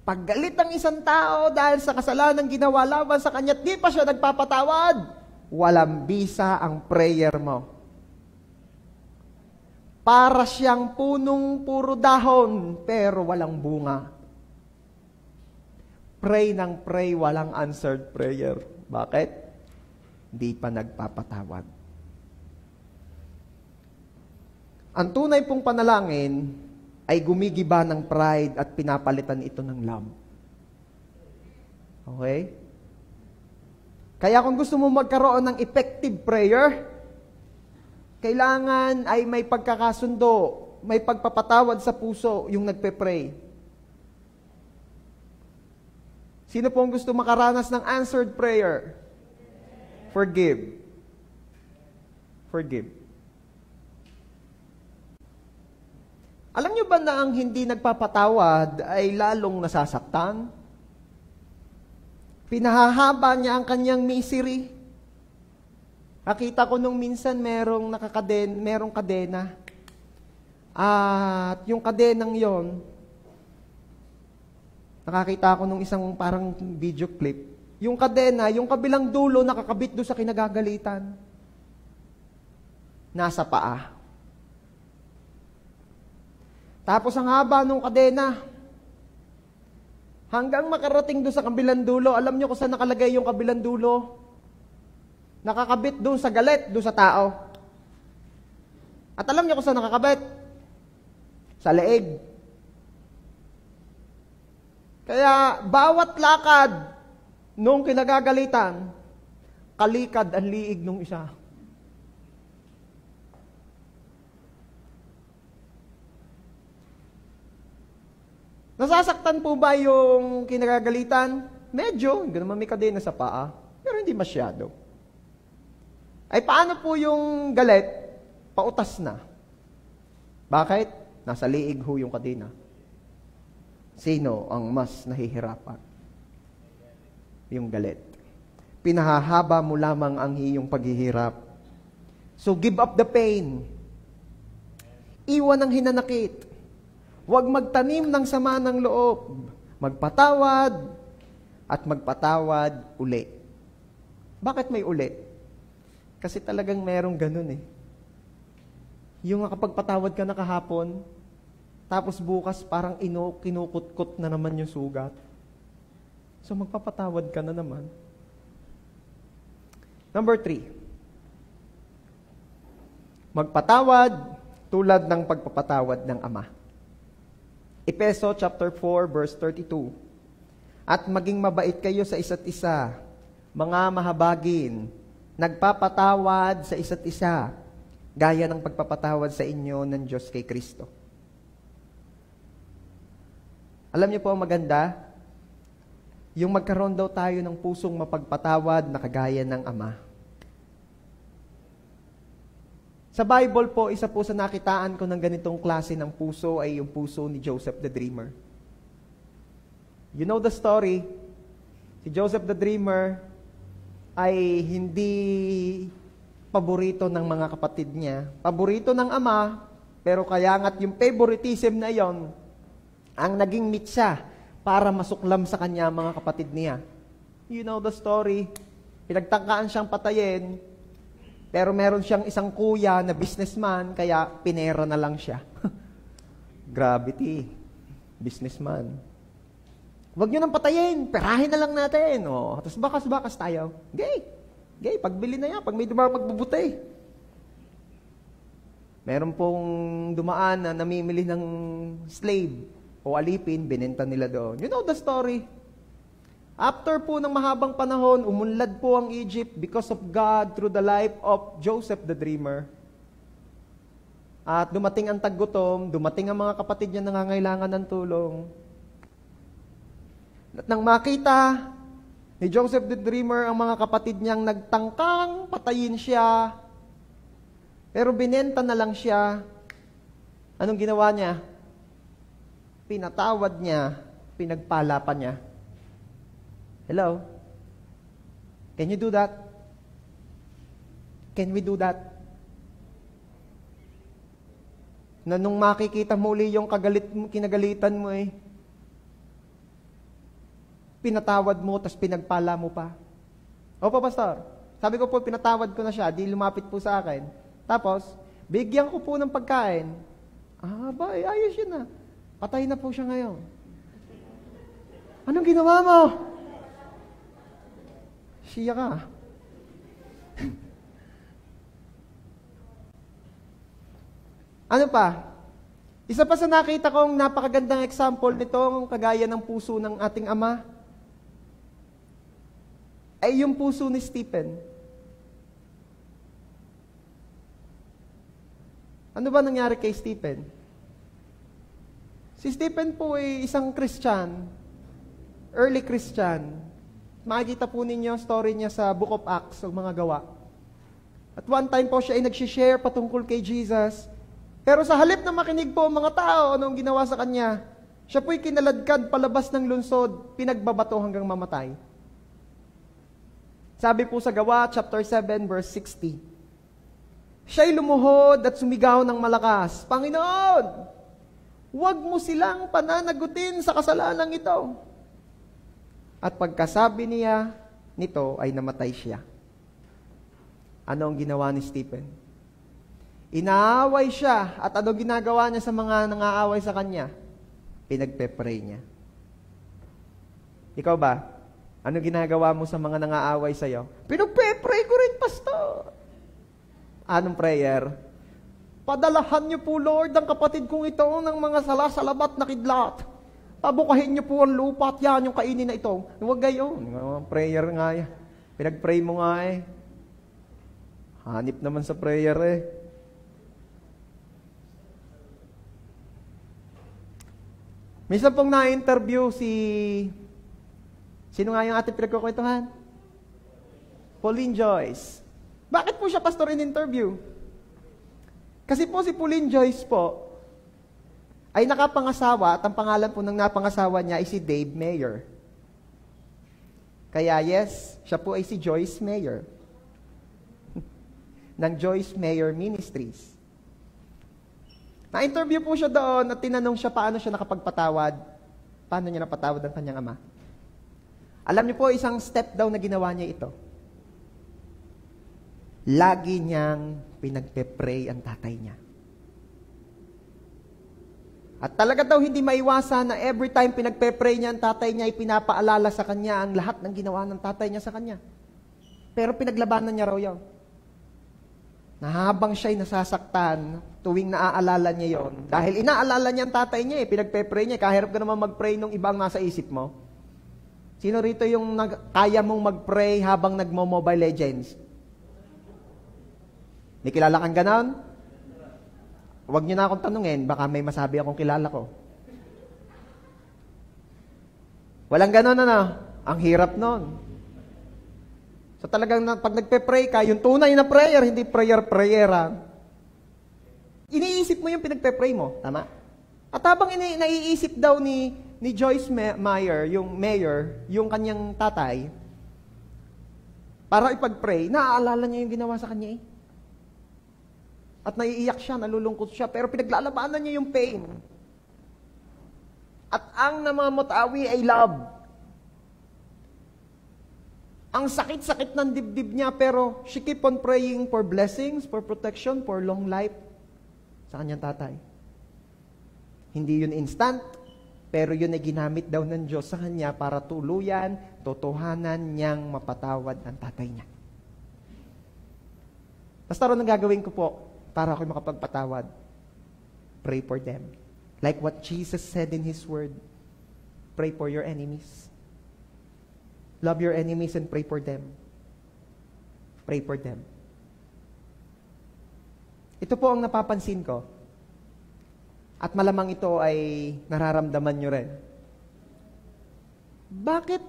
Pag galit ang isang tao dahil sa kasalanan ng ginawa laban sa kanya at di pa siya nagpapatawad, walang bisa ang prayer mo. Para siyang punong puro dahon, pero walang bunga. Pray ng pray, walang answered prayer. Bakit? Di pa nagpapatawad. Ang tunay pong panalangin ay gumigiba ng pride at pinapalitan ito ng love. Okay? Kaya kung gusto mo magkaroon ng effective prayer, kailangan ay may pagkakasundo, may pagpapatawad sa puso yung nagpe-pray. Sino pong gusto makaranas ng answered prayer? Forgive. Forgive. Alam niyo ba na ang hindi nagpapatawad ay lalong nasasaktan? Pinahahaba niya ang kanyang misery. Nakita ko nung minsan merong kadena. At yung kadenang yon, nakakita ko nung isang parang video clip. Yung kadena, yung kabilang dulo nakakabit doon sa kinagagalitan. Nasa paa. Tapos ang haba nung kadena, hanggang makarating doon sa kabilang dulo. Alam niyo kung saan nakalagay yung kabilang dulo? Nakakabit doon sa galit, doon sa tao. At alam niyo kung saan nakakabit? Sa leeg. Kaya bawat lakad nung kinagagalitan, kalikad ang liig nung isa. Nasasaktan po ba yung kinagagalitan? Medyo, hindi naman may kadena sa paa, pero hindi masyado. Ay paano po yung galit? Pautas na. Bakit? Nasa liig ho yung kadena. Sino ang mas nahihirapan? Yung galit. Pinahahaba mo lamang ang iyong paghihirap. So give up the pain. Iwan ang hinanakit. Huwag magtanim ng sama ng loob. Magpatawad at magpatawad uli. Bakit may uli? Kasi talagang merong ganun eh. Yung nakapagpatawad ka na kahapon, tapos bukas parang kinukut-kut na naman yung sugat. So magpapatawad ka na naman. Number 3. Magpatawad tulad ng pagpapatawad ng Ama. Efeso chapter 4 verse 32. At maging mabait kayo sa isa't isa, mga mahabagin, nagpapatawad sa isa't isa, gaya ng pagpapatawad sa inyo ng Diyos kay Kristo. Alam niyo po ang maganda? Yung magkaroon daw tayo ng pusong mapagpatawad na kagaya ng Ama. Sa Bible po, isa po sa nakitaan ko ng ganitong klase ng puso ay yung puso ni Joseph the Dreamer. You know the story. Si Joseph the Dreamer ay hindi paborito ng mga kapatid niya. Paborito ng ama, pero kaya nga't yung favoritism na yon ang naging mitsa para masuklam sa kanya mga kapatid niya. You know the story. Pinagtangkaan siyang patayin, pero meron siyang isang kuya na businessman, kaya pinera na lang siya. Gravity. Businessman. Huwag nyo nang patayin, perahin na lang natin. O, tapos bakas-bakas tayo. Gay, pagbili na yan, pag may magbubuti. Meron pong dumaan na namimili ng slave o alipin, binenta nila doon. You know the story. After po ng mahabang panahon, umunlad po ang Egypt because of God through the life of Joseph the Dreamer. At dumating ang taggutom, dumating ang mga kapatid niya nangangailangan ng tulong. At nang makita ni Joseph the Dreamer ang mga kapatid niyang nagtangkang patayin siya, pero binenta na lang siya, anong ginawa niya? Pinatawad niya, pinagpala pa niya. Hello? Can you do that? Can we do that? Na nung makikita muli yung kinagalitan mo pinatawad mo, tas pinagpala mo pa. Opo, Pastor. Sabi ko po, pinatawad ko na siya, di lumapit po sa akin. Tapos, bigyan ko po ng pagkain. Ayos yun na. Patay na po siya ngayon. Anong ginawa mo? Siya ka. Ano pa? Isa pa sa nakita kong napakagandang example nitong kagaya ng puso ng ating Ama, ay yung puso ni Stephen. Ano ba nangyari kay Stephen? Si Stephen po ay isang Christian, early Christian. Makikita po ninyo story niya sa Book of Acts, o mga gawa. At one time po siya ay nag-share patungkol kay Jesus. Pero sa halip na makinig po ang mga tao, anong ginawa sa kanya? Siya po'y kinaladkad palabas ng lungsod, pinagbabato hanggang mamatay. Sabi po sa Gawa, chapter 7, verse 60, siya'y lumuhod at sumigaw ng malakas, Panginoon, huwag mo silang pananagutin sa kasalanang ito. At pagkasabi niya nito ay namatay siya. Ano ang ginawa ni Stephen? Inaaway siya at ano ginagawa niya sa mga nangaaway sa kanya? Pinagpe-pray niya. Ikaw ba? Ano ginagawa mo sa mga nangaaway sa iyo? Pinagpe-pray ko rin, pastor. Anong prayer? Padalahan niyo po, Lord, ang kapatid kong ito ng mga salasalabat na kidlat. Pabukahin niyo po ang lupa at yan yung kainin na ito. Huwag gayon. Prayer nga yan. Pinag-pray mo nga eh. Hanip naman sa prayer eh. Minsan pong na-interview sino nga yung ating pinagkukwentuhan? Pauline Joyce. Bakit po siya pastor in interview? Kasi po si Pauline Joyce po ay nakapangasawa at ang pangalan po ng napangasawa niya ay si Dave Mayer. Kaya yes, siya po ay si Joyce Mayer ng Joyce Mayer Ministries. Na-interview po siya doon at tinanong siya paano siya nakapagpatawad. Paano niya napatawad ang kanyang ama. Alam niyo po, isang step daw na ginawa niya ito. Lagi niyang pinagpe-pray ang tatay niya. At talaga daw hindi maiwasan na every time pinagpe-pray niya ang tatay niya, ipinapaalala sa kanya ang lahat ng ginawa ng tatay niya sa kanya. Pero pinaglabanan niya raw yun. Na habang siya'y nasasaktan, tuwing naaalala niya yon, dahil inaalala niya ang tatay niya pinagpe-pray niya, kahirap ka naman mag-pray nung ibang nasa isip mo. Sino rito yung kaya mong mag-pray habang nagmo-Mobile Legends? May kilala kang ganon? Huwag niyo na akong tanungin, baka may masabi akong kilala ko. Walang ganon, ano? Ang hirap nun. So talagang pag nagpe-pray ka, yung tunay na prayer, hindi prayer-prayera. Iniisip mo yung pinagpe-pray mo, tama? At habang naiisip daw ni Joyce Meyer, yung kanyang tatay, para ipag-pray, naaalala niya yung ginawa sa kanya eh. At naiiyak siya, nalulungkot siya, pero pinaglalabanan niya yung pain. At ang namamutawi ay love. Ang sakit-sakit ng dibdib niya, pero she keep on praying for blessings, for protection, for long life sa kanyang tatay. Hindi yun instant, pero yun ay ginamit daw ng Diyos sa kanya para tuluyan, totohanan niyang mapatawad ang tatay niya. Basta ron ang gagawin ko po para ako'y makapagpatawad. Pray for them. Like what Jesus said in His Word, pray for your enemies. Love your enemies and pray for them. Pray for them. Ito po ang napapansin ko. At malamang ito ay nararamdaman nyo rin. Bakit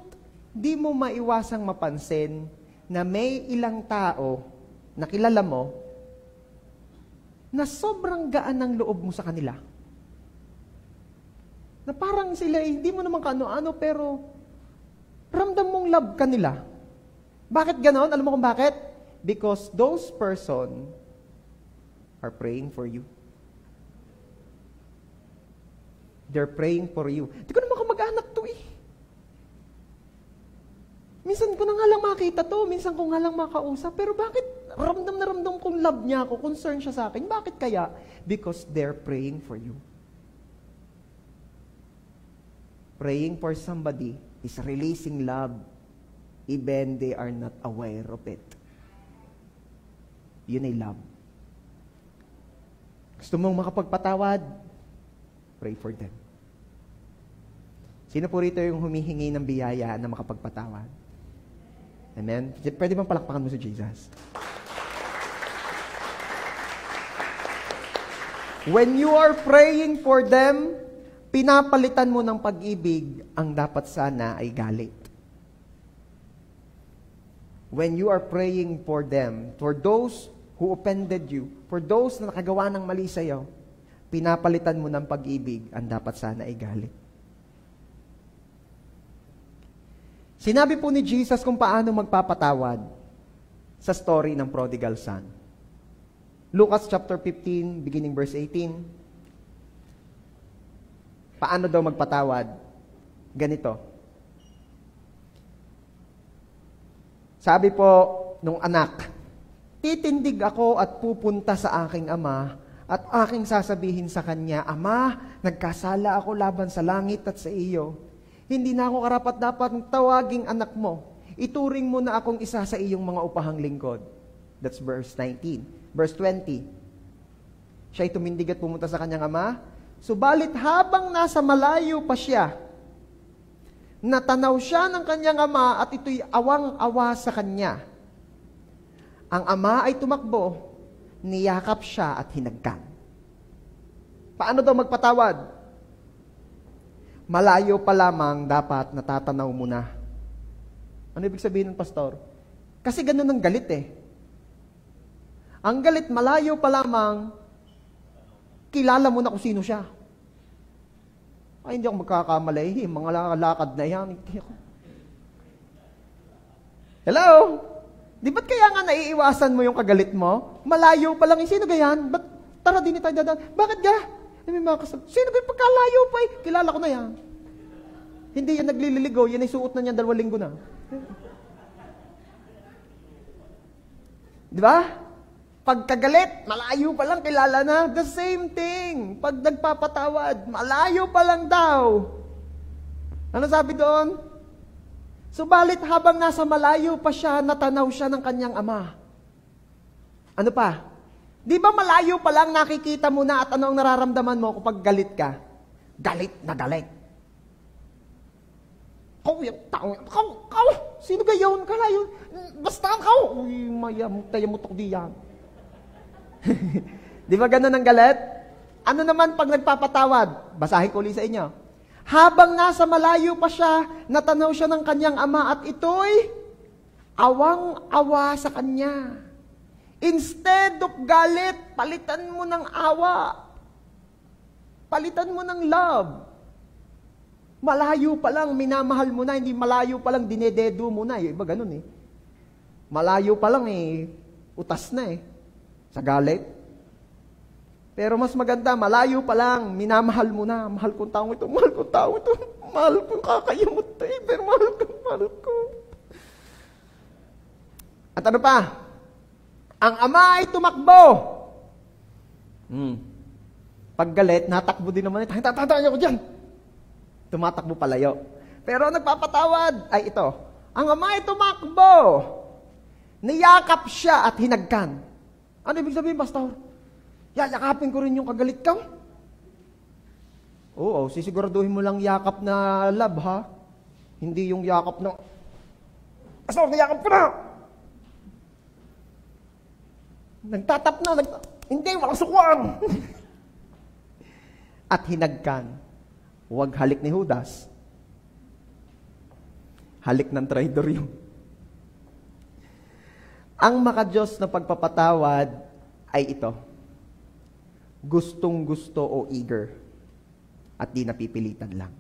di mo maiwasang mapansin na may ilang tao na kilala mo na sobrang gaan ng loob mo sa kanila? Na parang sila hindi mo naman kaano-ano pero ramdam mong love ka nila. Bakit ganon? Alam mo kung bakit? Because those person are praying for you. They're praying for you. Di ko naman kamag-anak to eh. Minsan ko na nga lang makita to, minsan ko nga lang makausap, pero bakit ramdam na ramdam kong love niya ako, concern siya sa akin? Bakit kaya? Because they're praying for you. Praying for somebody is releasing love even they are not aware of it. Yun ay love. Gusto mong makapagpatawad? Pray for them. Sino po rito yung humihingi ng biyaya na makapagpatawad? Amen? Pwede bang palakpakan mo si Jesus? When you are praying for them, pinapalitan mo ng pag-ibig ang dapat sana ay galit. When you are praying for them, for those who offended you, for those na nakagawa ng mali sa iyo, pinapalitan mo ng pag-ibig ang dapat sana ay galit. Sinabi po ni Jesus kung paano magpapatawad sa story ng prodigal son. Lucas chapter 15, beginning verse 18. Paano daw magpatawad? Ganito. Sabi po nung anak, titindig ako at pupunta sa aking ama at aking sasabihin sa kanya, Ama, nagkasala ako laban sa langit at sa iyo. Hindi na ako karapat-dapat tawaging anak mo. Ituring mo na akong isa sa iyong mga upahang lingkod. That's verse 19. Verse 20. Siya'y tumindig at pumunta sa kanyang ama. Subalit habang nasa malayo pa siya, natanaw siya ng kanyang ama at ito'y awang-awa sa kanya. Ang ama ay tumakbo, niyakap siya at hinagkan. Paano daw magpatawad? Malayo pa lamang dapat natatanaw mo na. Ano ibig sabihin ng pastor? Kasi ganun ang galit eh. Ang galit, malayo pa lamang, kilala mo na kung sino siya. Ay, hindi ako magkakamali. Mga lakad na yan. Hello? Di ba't kaya nga naiiwasan mo yung kagalit mo? Malayo pa lang, sino gayan? Ba't tara din tayo dadaan? Bakit ga? May mga sino ba yung pagkalayo pa eh? Kilala ko na yan. Hindi yan naglililigo, yan ay suot na niya 2 linggo na. Di ba? Pagkagalit, malayo pa lang, kilala na. The same thing. Pag nagpapatawad, malayo pa lang daw. Ano sabi doon? Subalit habang nasa malayo pa siya, natanaw siya ng kanyang ama. Ano pa? Di ba malayo pa lang nakikita mo na at ano ang nararamdaman mo kapag galit ka? Galit na galit. Kau, sino ba yun? Kala yun, basta kau. Uy, tayo mo di yan. Di ba ganun ang galit? Ano naman pag nagpapatawad? Basahin ko ulit sa inyo. Habang nasa malayo pa siya, natanaw siya ng kanyang ama at ito'y awang-awa sa kanya. Instead of galit, palitan mo ng awa. Palitan mo ng love. Malayo pa lang, minamahal mo na, hindi malayo pa lang, dinededo mo na. Yung iba ganun eh. Malayo pa lang eh, utas na eh. Sa galit. Pero mas maganda, malayo pa lang, minamahal mo na. Mahal kong tao ito, mahal kong tao ito. Mahal kong kakayamot eh, pero mahal ko. At ano pa? Ang ama ay tumakbo. Pag galit, natakbo din naman ito. Tatatayo ko dyan. Tumatakbo palayo. Pero nagpapatawad ay ito. Ang ama ay tumakbo. Niyakap siya at hinagkan. Ano ibig sabihin, pastor? Yayakapin ko rin yung kagalit ka? Oo, sisiguraduhin mo lang yakap na love, ha? Hindi yung yakap na, pastor, niyakap ko na! Nagtatap na, hindi, walang sukwang! At hinagkan. Huwag halik ni Judas. Halik ng traidor yun. Ang makadiyos na pagpapatawad ay ito. Gustong gusto o eager. At di napipilitan lang.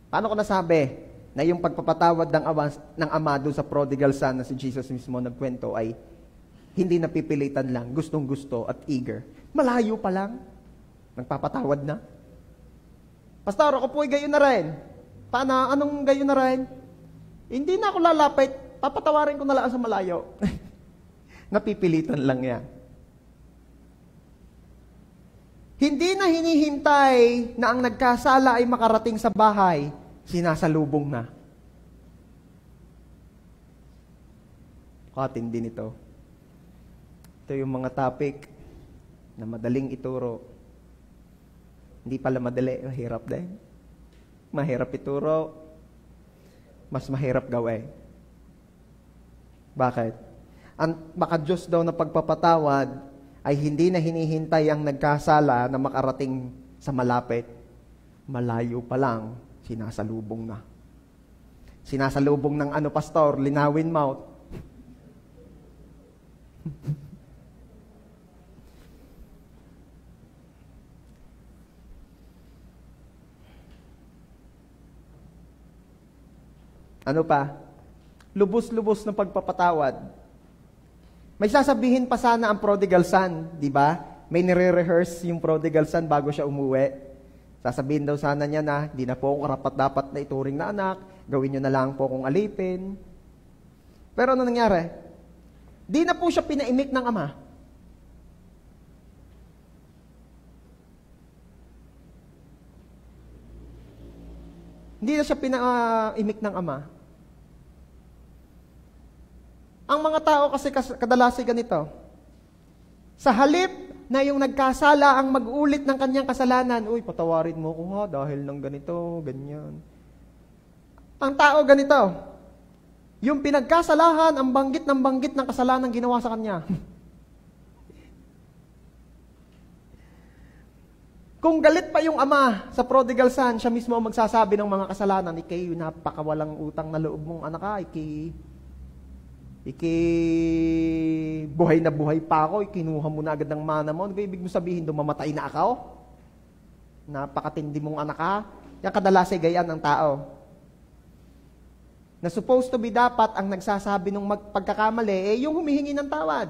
Paano ko nasabi na yung pagpapatawad ng ama doon sa prodigal son na si Jesus mismo nagkwento ay hindi napipilitan lang, gustong gusto at eager. Malayo pa lang, nagpapatawad na. Pastor, ako po'y gayon na rin. Paano? Anong gayon na rin? Hindi na ako lalapit, papatawarin ko na lang sa malayo. Napipilitan lang yan. Hindi na hinihintay na ang nagkasala ay makarating sa bahay, sinasalubong na. Katindi nito. Ito yung mga topic na madaling ituro. Hindi pala madali, mahirap din. Mahirap ituro, mas mahirap gawin. Bakit? Ang makadiyos daw na pagpapatawad ay hindi na hinihintay ang nagkasala na makarating sa malapit. Malayo pa lang, sinasalubong na. Sinasalubong ng ano, pastor? Linawin mouth. Ano pa? Lubos-lubos ng pagpapatawad. May sasabihin pa sana ang prodigal son, di ba? May nire-rehearse yung prodigal son bago siya umuwi. Sasabihin daw sana niya na, di na po ako karapat-dapat na ituring na anak, gawin niyo na lang po kung alipin. Pero ano nangyari? Di na po siya pinaimik ng ama. Hindi na siya pinaimik ng ama. Ang mga tao kasi kadalasan ganito. Sa halip na yung nagkasala ang mag-ulit ng kanyang kasalanan, uy, patawarin mo ko ha dahil ng ganito, ganyan. Ang tao ganito, yung pinagkasalahan, ang banggit ng kasalanan ginawa sa kanya. Kung galit pa yung ama sa prodigal son, siya mismo ang magsasabi ng mga kasalanan, ikay napakawalang utang na loob mong anak ka, buhay na buhay pa ako, ikinuha mo na agad ng mana mo. Ano ba ibig mo sabihin, mamatay na ako? Napakatindi mong anak ka? Yan kadalas ay gayaan ng tao. Na supposed to be dapat ang nagsasabi ng pagkakamali, yung humihingi ng tawad.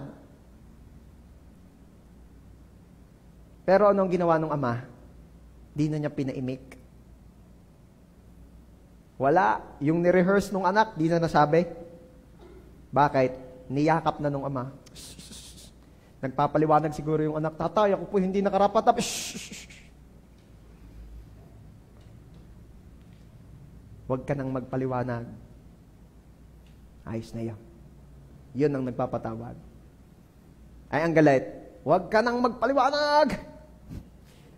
Pero anong ginawa ng ama? Di na niya pinaimik. Wala. Yung ni-rehearse ng anak, di na nasabi. Bakit? Niyakap na nung ama. Nagpapaliwanag siguro yung anak, tatay, ako po hindi nakarapat. Huwag ka nang magpaliwanag. Ayos na yan. Yun ang nagpapatawad. Ay, ang galit. Huwag ka nang magpaliwanag.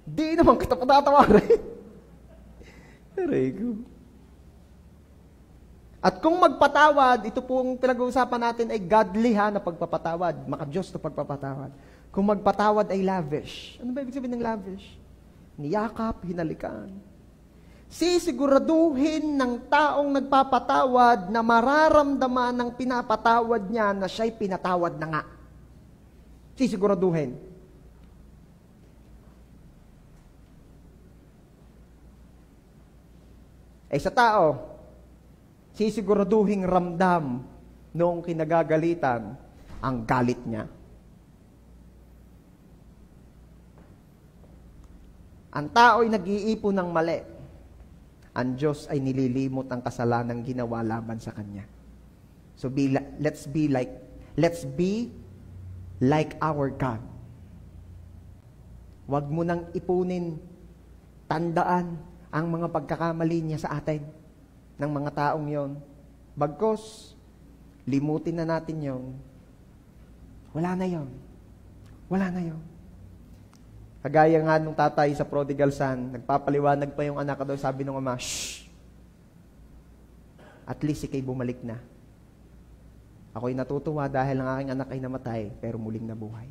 Di naman kita patatawarin. Aray ko. At kung magpatawad, ito pong pinag-uusapan natin ay godly na pagpapatawad. Maka-Diyos na pagpapatawad. Kung magpatawad ay lavish. Ano ba ibig sabihin ng lavish? Niyakap, hinalikan. Sisiguraduhin ng taong nagpapatawad na mararamdaman ng pinapatawad niya na siya'y pinatawad na nga. Sisiguraduhin. Ay sa tao, sisiguraduhin ramdam noong kinagagalitan ang galit niya. Ang tao ay nag-iipon ng mali. Ang Diyos ay nililimot ang kasalanang ginawa laban sa Kanya. So let's be like our God. Huwag mo nang ipunin, tandaan ang mga pagkakamali niya sa atin ng mga taong yon. Bagkos, limutin na natin yon. Wala na yon. Wala na yon. Kagaya nga nung tatay sa prodigal son, nagpapaliwanag pa yung anak daw, sabi ng ama, shh! At least ikay bumalik na. Ako'y natutuwa dahil ang aking anak ay namatay, pero muling nabuhay.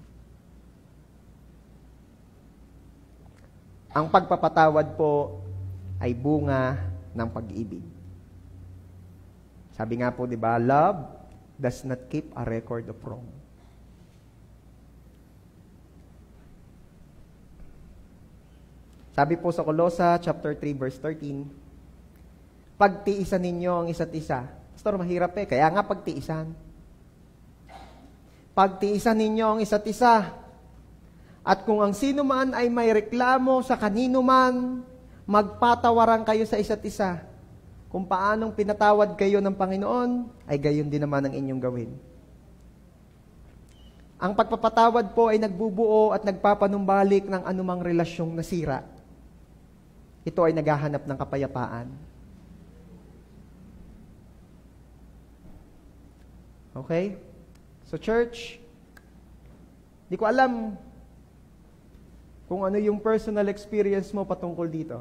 Ang pagpapatawad po ay bunga ng pag-ibig. Sabi nga po, di ba, love does not keep a record of wrong. Sabi po sa Colosa, chapter 3, verse 13, pagtiisan ninyo ang isa't isa. Pastor, mahirap kaya nga pagtiisan. Pagtiisan ninyo ang isa't isa. At kung ang sino man ay may reklamo sa kanino man, magpatawaran kayo sa isa't isa. Kung paanong pinatawad kayo ng Panginoon, ay gayon din naman ang inyong gawin. Ang pagpapatawad po ay nagbubuo at nagpapanumbalik ng anumang relasyong nasira. Ito ay naghahanap ng kapayapaan. Okay? So church, di ko alam kung ano yung personal experience mo patungkol dito.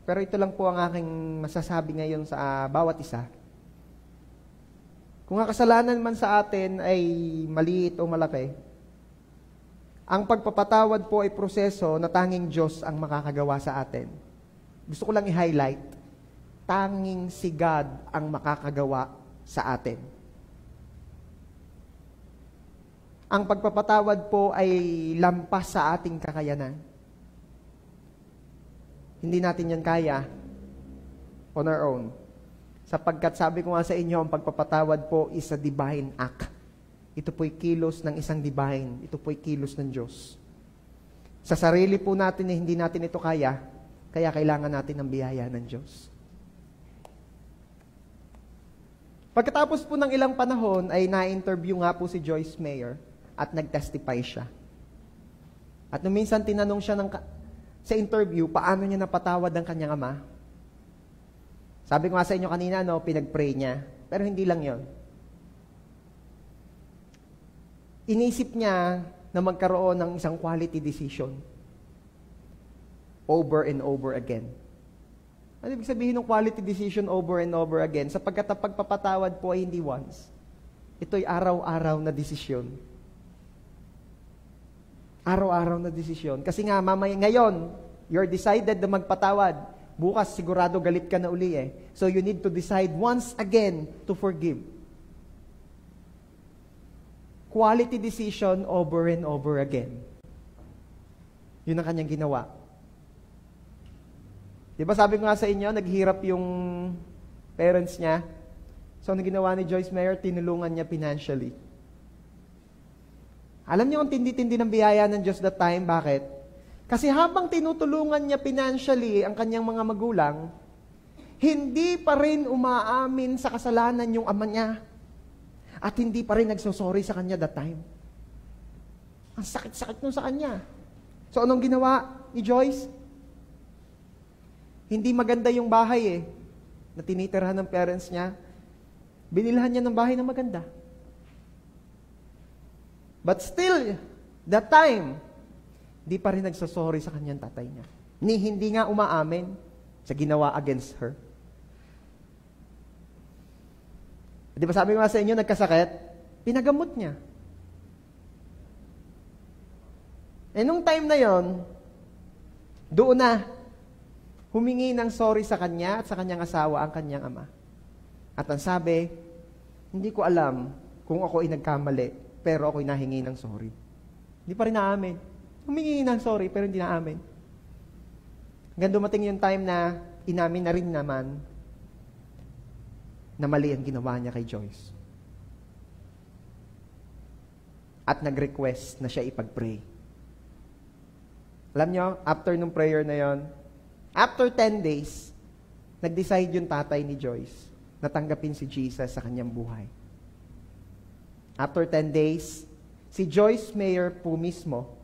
Pero ito lang po ang aking masasabi ngayon sa bawat isa. Kung ang kasalanan man sa atin ay maliit o malaki, ang pagpapatawad po ay proseso na tanging Diyos ang makakagawa sa atin. Gusto ko lang i-highlight, tanging si God ang makakagawa sa atin. Ang pagpapatawad po ay lampas sa ating kakayanan. Hindi natin yan kaya. on our own. Sapagkat sabi ko nga sa inyo, ang pagpapatawad po is a divine act. Ito po'y kilos ng isang divine. Ito po'y kilos ng Diyos. Sa sarili po natin hindi natin ito kaya kailangan natin ng biyaya ng Diyos. Pagkatapos po ng ilang panahon, ay na-interview nga po si Joyce Meyer at nag-testify siya. At nung minsan tinanong siya sa interview, paano niya napatawad ang kanyang ama? Sabi ko nga sa inyo kanina, pinag-pray niya. Pero hindi lang yon. Inisip niya na magkaroon ng isang quality decision over and over again. Ano ibig sabihin ng quality decision over and over again? Sapagkat ang pagpapatawad po ay hindi once. Ito'y araw-araw na desisyon. Araw-araw na desisyon. Kasi nga, ngayon, you're decided na magpatawad. Bukas, sigurado galit ka na uli eh. So you need to decide once again to forgive. Quality decision over and over again. Yun ang kanyang ginawa. Diba sabi ko nga sa inyo, naghirap yung parents niya. So, ano ginawa ni Joyce Meyer? Tinulungan niya financially. Alam niyo ang tindi-tindi ng biyaya ng Diyos that time. Bakit? Kasi habang tinutulungan niya financially ang kanyang mga magulang, hindi pa rin umaamin sa kasalanan yung ama niya. At hindi pa rin nagsosorry sa kanya that time. Ang sakit-sakit nun sa kanya. So, anong ginawa ni Joyce? Hindi maganda yung bahay na tinitirhan ng parents niya. Binilhan niya ng bahay na maganda. But still, that time, di pa rin nagsasorry sa kanyang tatay niya. Hindi nga umaamin sa ginawa against her. Di ba sabi ko nga sa inyo, nagkasakit? Pinagamot niya. Nung time na yon, doon na, humingi ng sorry sa kanya at sa kanyang asawa ang kanyang ama. At ang sabi, hindi ko alam kung ako ay nagkamali, pero ako ay nahingi ng sorry. Hindi pa rin naamin. Humingi ng sorry, pero hindi naamin. Hanggang dumating yung time na inamin na rin naman na mali ang ginawa niya kay Joyce. At nag-request na siya ipag-pray. Alam nyo, after nung prayer na yon, after 10 days, nag-decide yung tatay ni Joyce na tanggapin si Jesus sa kanyang buhay. After 10 days, si Joyce Meyer po mismo,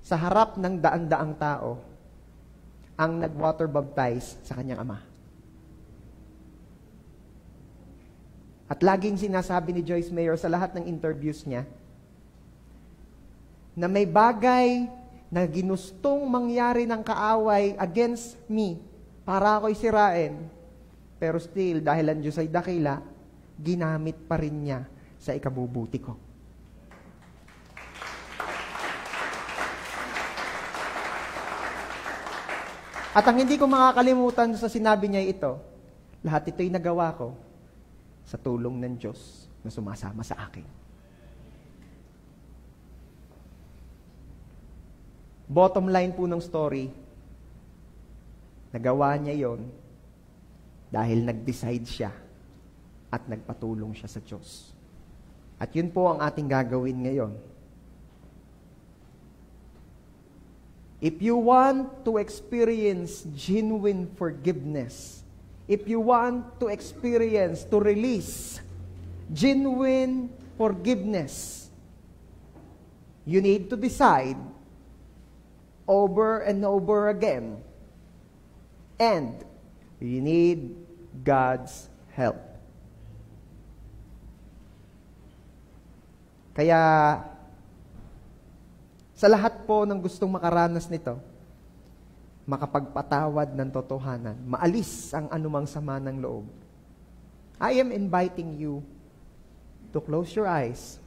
sa harap ng daan-daang tao, ang nag-water baptize sa kanyang ama. At laging sinasabi ni Joyce Meyer sa lahat ng interviews niya, na may bagay na ginustong mangyari ng kaaway against me para ako'y sirain. Pero still, dahil ang Diyos ay dakila, ginamit pa rin niya sa ikabubuti ko. At ang hindi ko makakalimutan sa sinabi niya ito, lahat ito'y nagawa ko sa tulong ng Diyos na sumasama sa akin. Bottom line po ng story, nagawa niya yon dahil nag-decide siya at nagpatulong siya sa Diyos. At yun po ang ating gagawin ngayon. If you want to experience genuine forgiveness, if you want to experience, to release genuine forgiveness, you need to decide over and over again. And you need God's help. Kaya, sa lahat po ng gustong makaranas nito, makapagpatawad ng totohanan, maalis ang anumang sama ng loob, I am inviting you to close your eyes,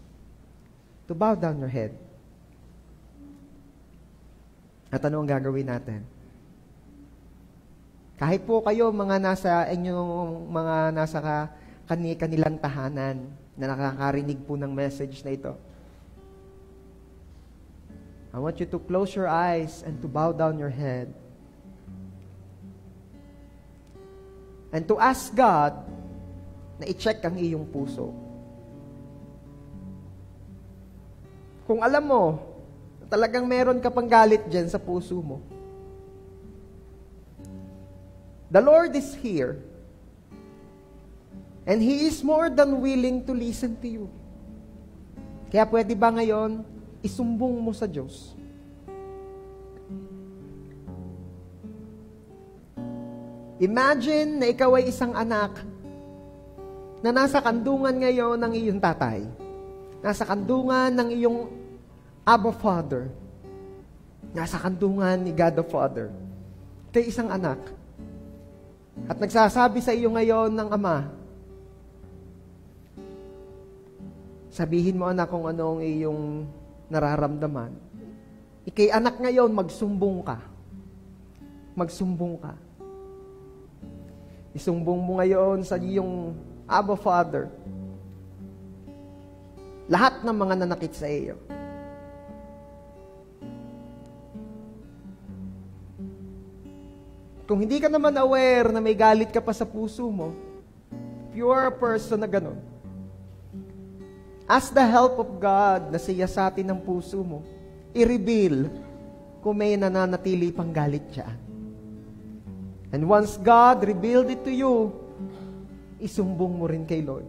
to bow down your head. At ano ang gagawin natin? Kahit po kayo mga nasa kanilang tahanan na nakakarinig po ng message na ito, I want you to close your eyes and to bow down your head. and to ask God na i-check ang iyong puso. Kung alam mo, talagang meron ka pang galit dyan sa puso mo, the Lord is here, and He is more than willing to listen to you. Kaya pwede ba ngayon, isumbong mo sa Diyos? Imagine na ikaw ay isang anak na nasa kandungan ngayon ng iyong tatay. Nasa kandungan ng iyong Abba Father. Nasa kandungan ni God the Father. Kay isang anak. At nagsasabi sa iyo ngayon ng Ama, sabihin mo anak kung anong iyong nararamdaman. Ikay anak ngayon, magsumbong ka. Magsumbong ka. Isumbong mo ngayon sa iyong Abba Father lahat ng mga nanakit sa iyo. Kung hindi ka naman aware na may galit ka pa sa puso mo, if you are a person na ganun, ask the help of God na siyasatin ng puso mo, i-reveal kung may nananatili pang galit dyan. And once God revealed it to you, isumbong mo rin kay Lord.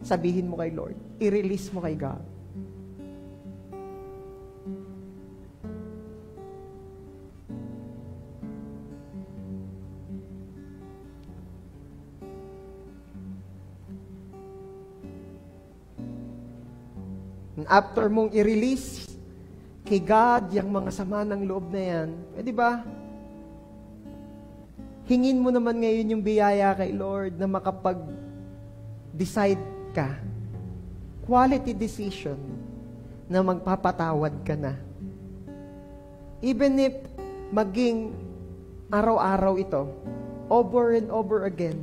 Sabihin mo kay Lord, i-release mo kay God. And after mong i-release kay God yung mga sama ng loob na yan, di ba? Hingin mo naman ngayon yung biyaya kay Lord na makapag-decide ka. Quality decision na magpapatawad ka na. Even if maging araw-araw ito, over and over again,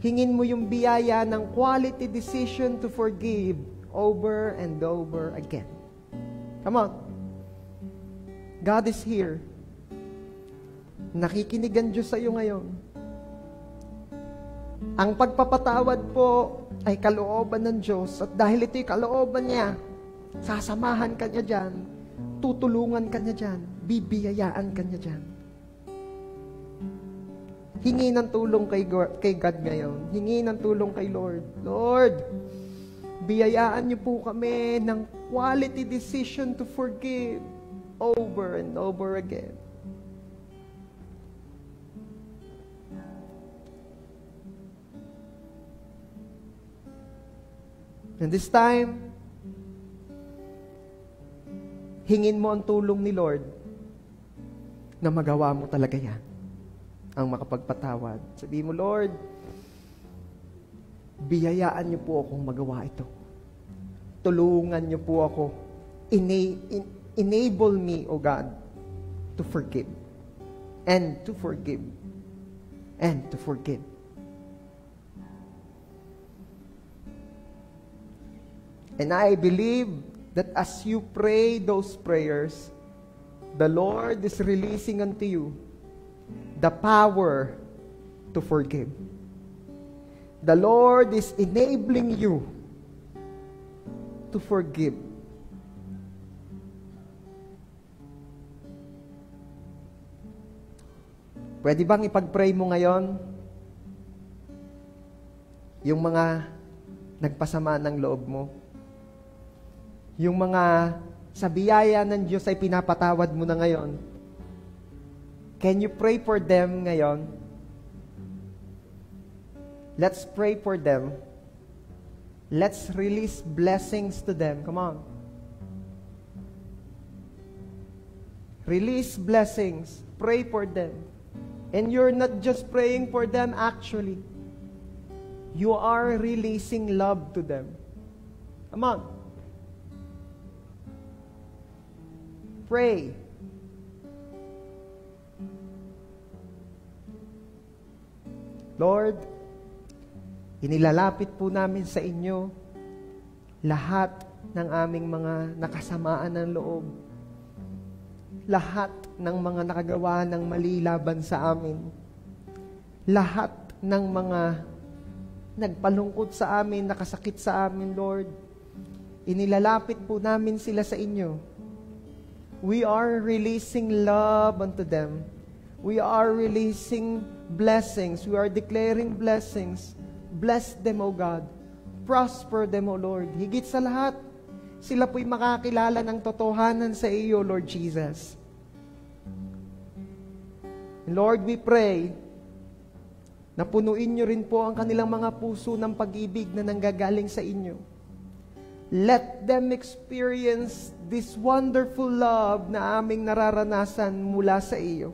hingin mo yung biyaya ng quality decision to forgive over and over again. Come on. God is here. Nakikinig ang Diyos sa iyo ngayon. Ang pagpapatawad po ay kalooban ng Diyos at dahil ito'y kalooban niya, sasamahan ka niya dyan, tutulungan ka niya dyan, bibiyayaan ka niya dyan. Hingi ng tulong kay God ngayon. Hingi ng tulong kay Lord. Lord, biyayaan niyo po kami ng quality decision to forgive over and over again. And this time, hingin mo ang tulong ni Lord na magawa mo talaga yan, ang makapagpatawad. Sabihin mo, Lord, biyayaan niyo po akong magawa ito. Tulungan niyo po ako. Enable me, O God, to forgive. And to forgive. And to forgive. And I believe that as you pray those prayers, the Lord is releasing unto you the power to forgive. The Lord is enabling you to forgive. Pwede bang ipag-pray mo ngayon yung mga nagpasama ng loob mo? Yung mga sa biyaya ng Diyos ay pinapatawad mo na ngayon. Can you pray for them ngayon? Let's pray for them. Let's release blessings to them. Come on. Release blessings. Pray for them. And you're not just praying for them actually. You are releasing love to them. Come on. Pray. Lord, inilalapit po namin sa inyo lahat ng aming mga nakasamaan ng loob. Lahat ng mga nakagawa ng mali laban sa amin. Lahat ng mga nagpalungkot sa amin, nakasakit sa amin, Lord. Inilalapit po namin sila sa inyo. We are releasing love unto them. We are releasing blessings. We are declaring blessings. Bless them, O God. Prosper them, O Lord. Higit sa lahat, sila po'y makakilala ng totohanan sa iyo, Lord Jesus. Lord, we pray na punuin niyo rin po ang kanilang mga puso ng pag-ibig na nanggagaling sa inyo. Let them experience this wonderful love na aming nararanasan mula sa iyo.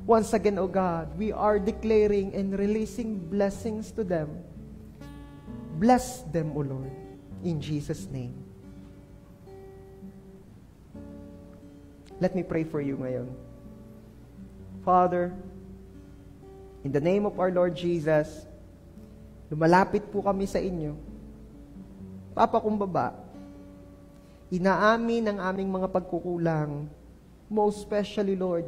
Once again, O God, we are declaring and releasing blessings to them. Bless them, O Lord, in Jesus' name. Let me pray for you ngayon. Father, in the name of our Lord Jesus, lumalapit po kami sa inyo. Papakumbaba, inaamin ang aming mga pagkukulang, most especially, Lord,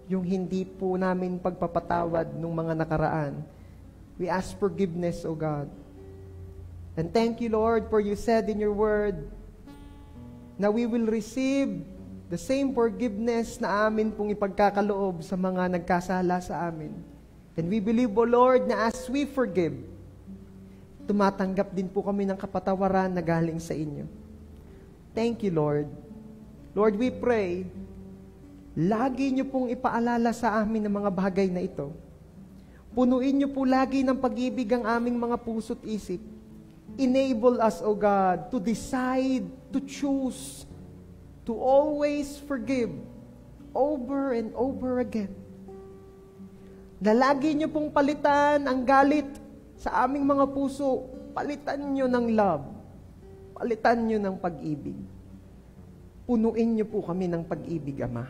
yung hindi po namin pagpapatawad ng mga nakaraan. We ask forgiveness, O God. And thank you, Lord, for you said in your word na we will receive the same forgiveness na amin pong ipagkakaloob sa mga nagkasala sa amin. And we believe, O Lord, na as we forgive, tumatanggap din po kami ng kapatawaran na galing sa inyo. Thank you, Lord. Lord, we pray, lagi niyo pong ipaalala sa amin ang mga bagay na ito. Punuin niyo po lagi ng pag-ibig ang aming mga puso't isip. Enable us, O God, to decide, to choose, to always forgive over and over again. Na lagi niyo pong palitan ang galit sa aming mga puso, palitan niyo ng love, palitan niyo ng pag-ibig. Punuin niyo po kami ng pag-ibig, Ama.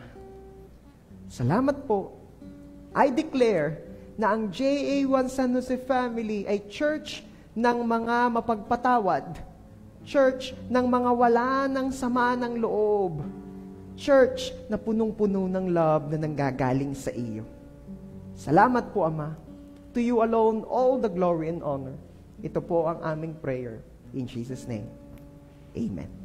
Salamat po. I declare na ang JA1 San Jose Family ay church ng mga mapagpatawad, church ng mga wala ng sama ng loob, church na punong-puno ng love na nanggagaling sa iyo. Salamat po, Ama. To you alone, all the glory and honor. Ito po ang aming prayer. In Jesus' name, Amen.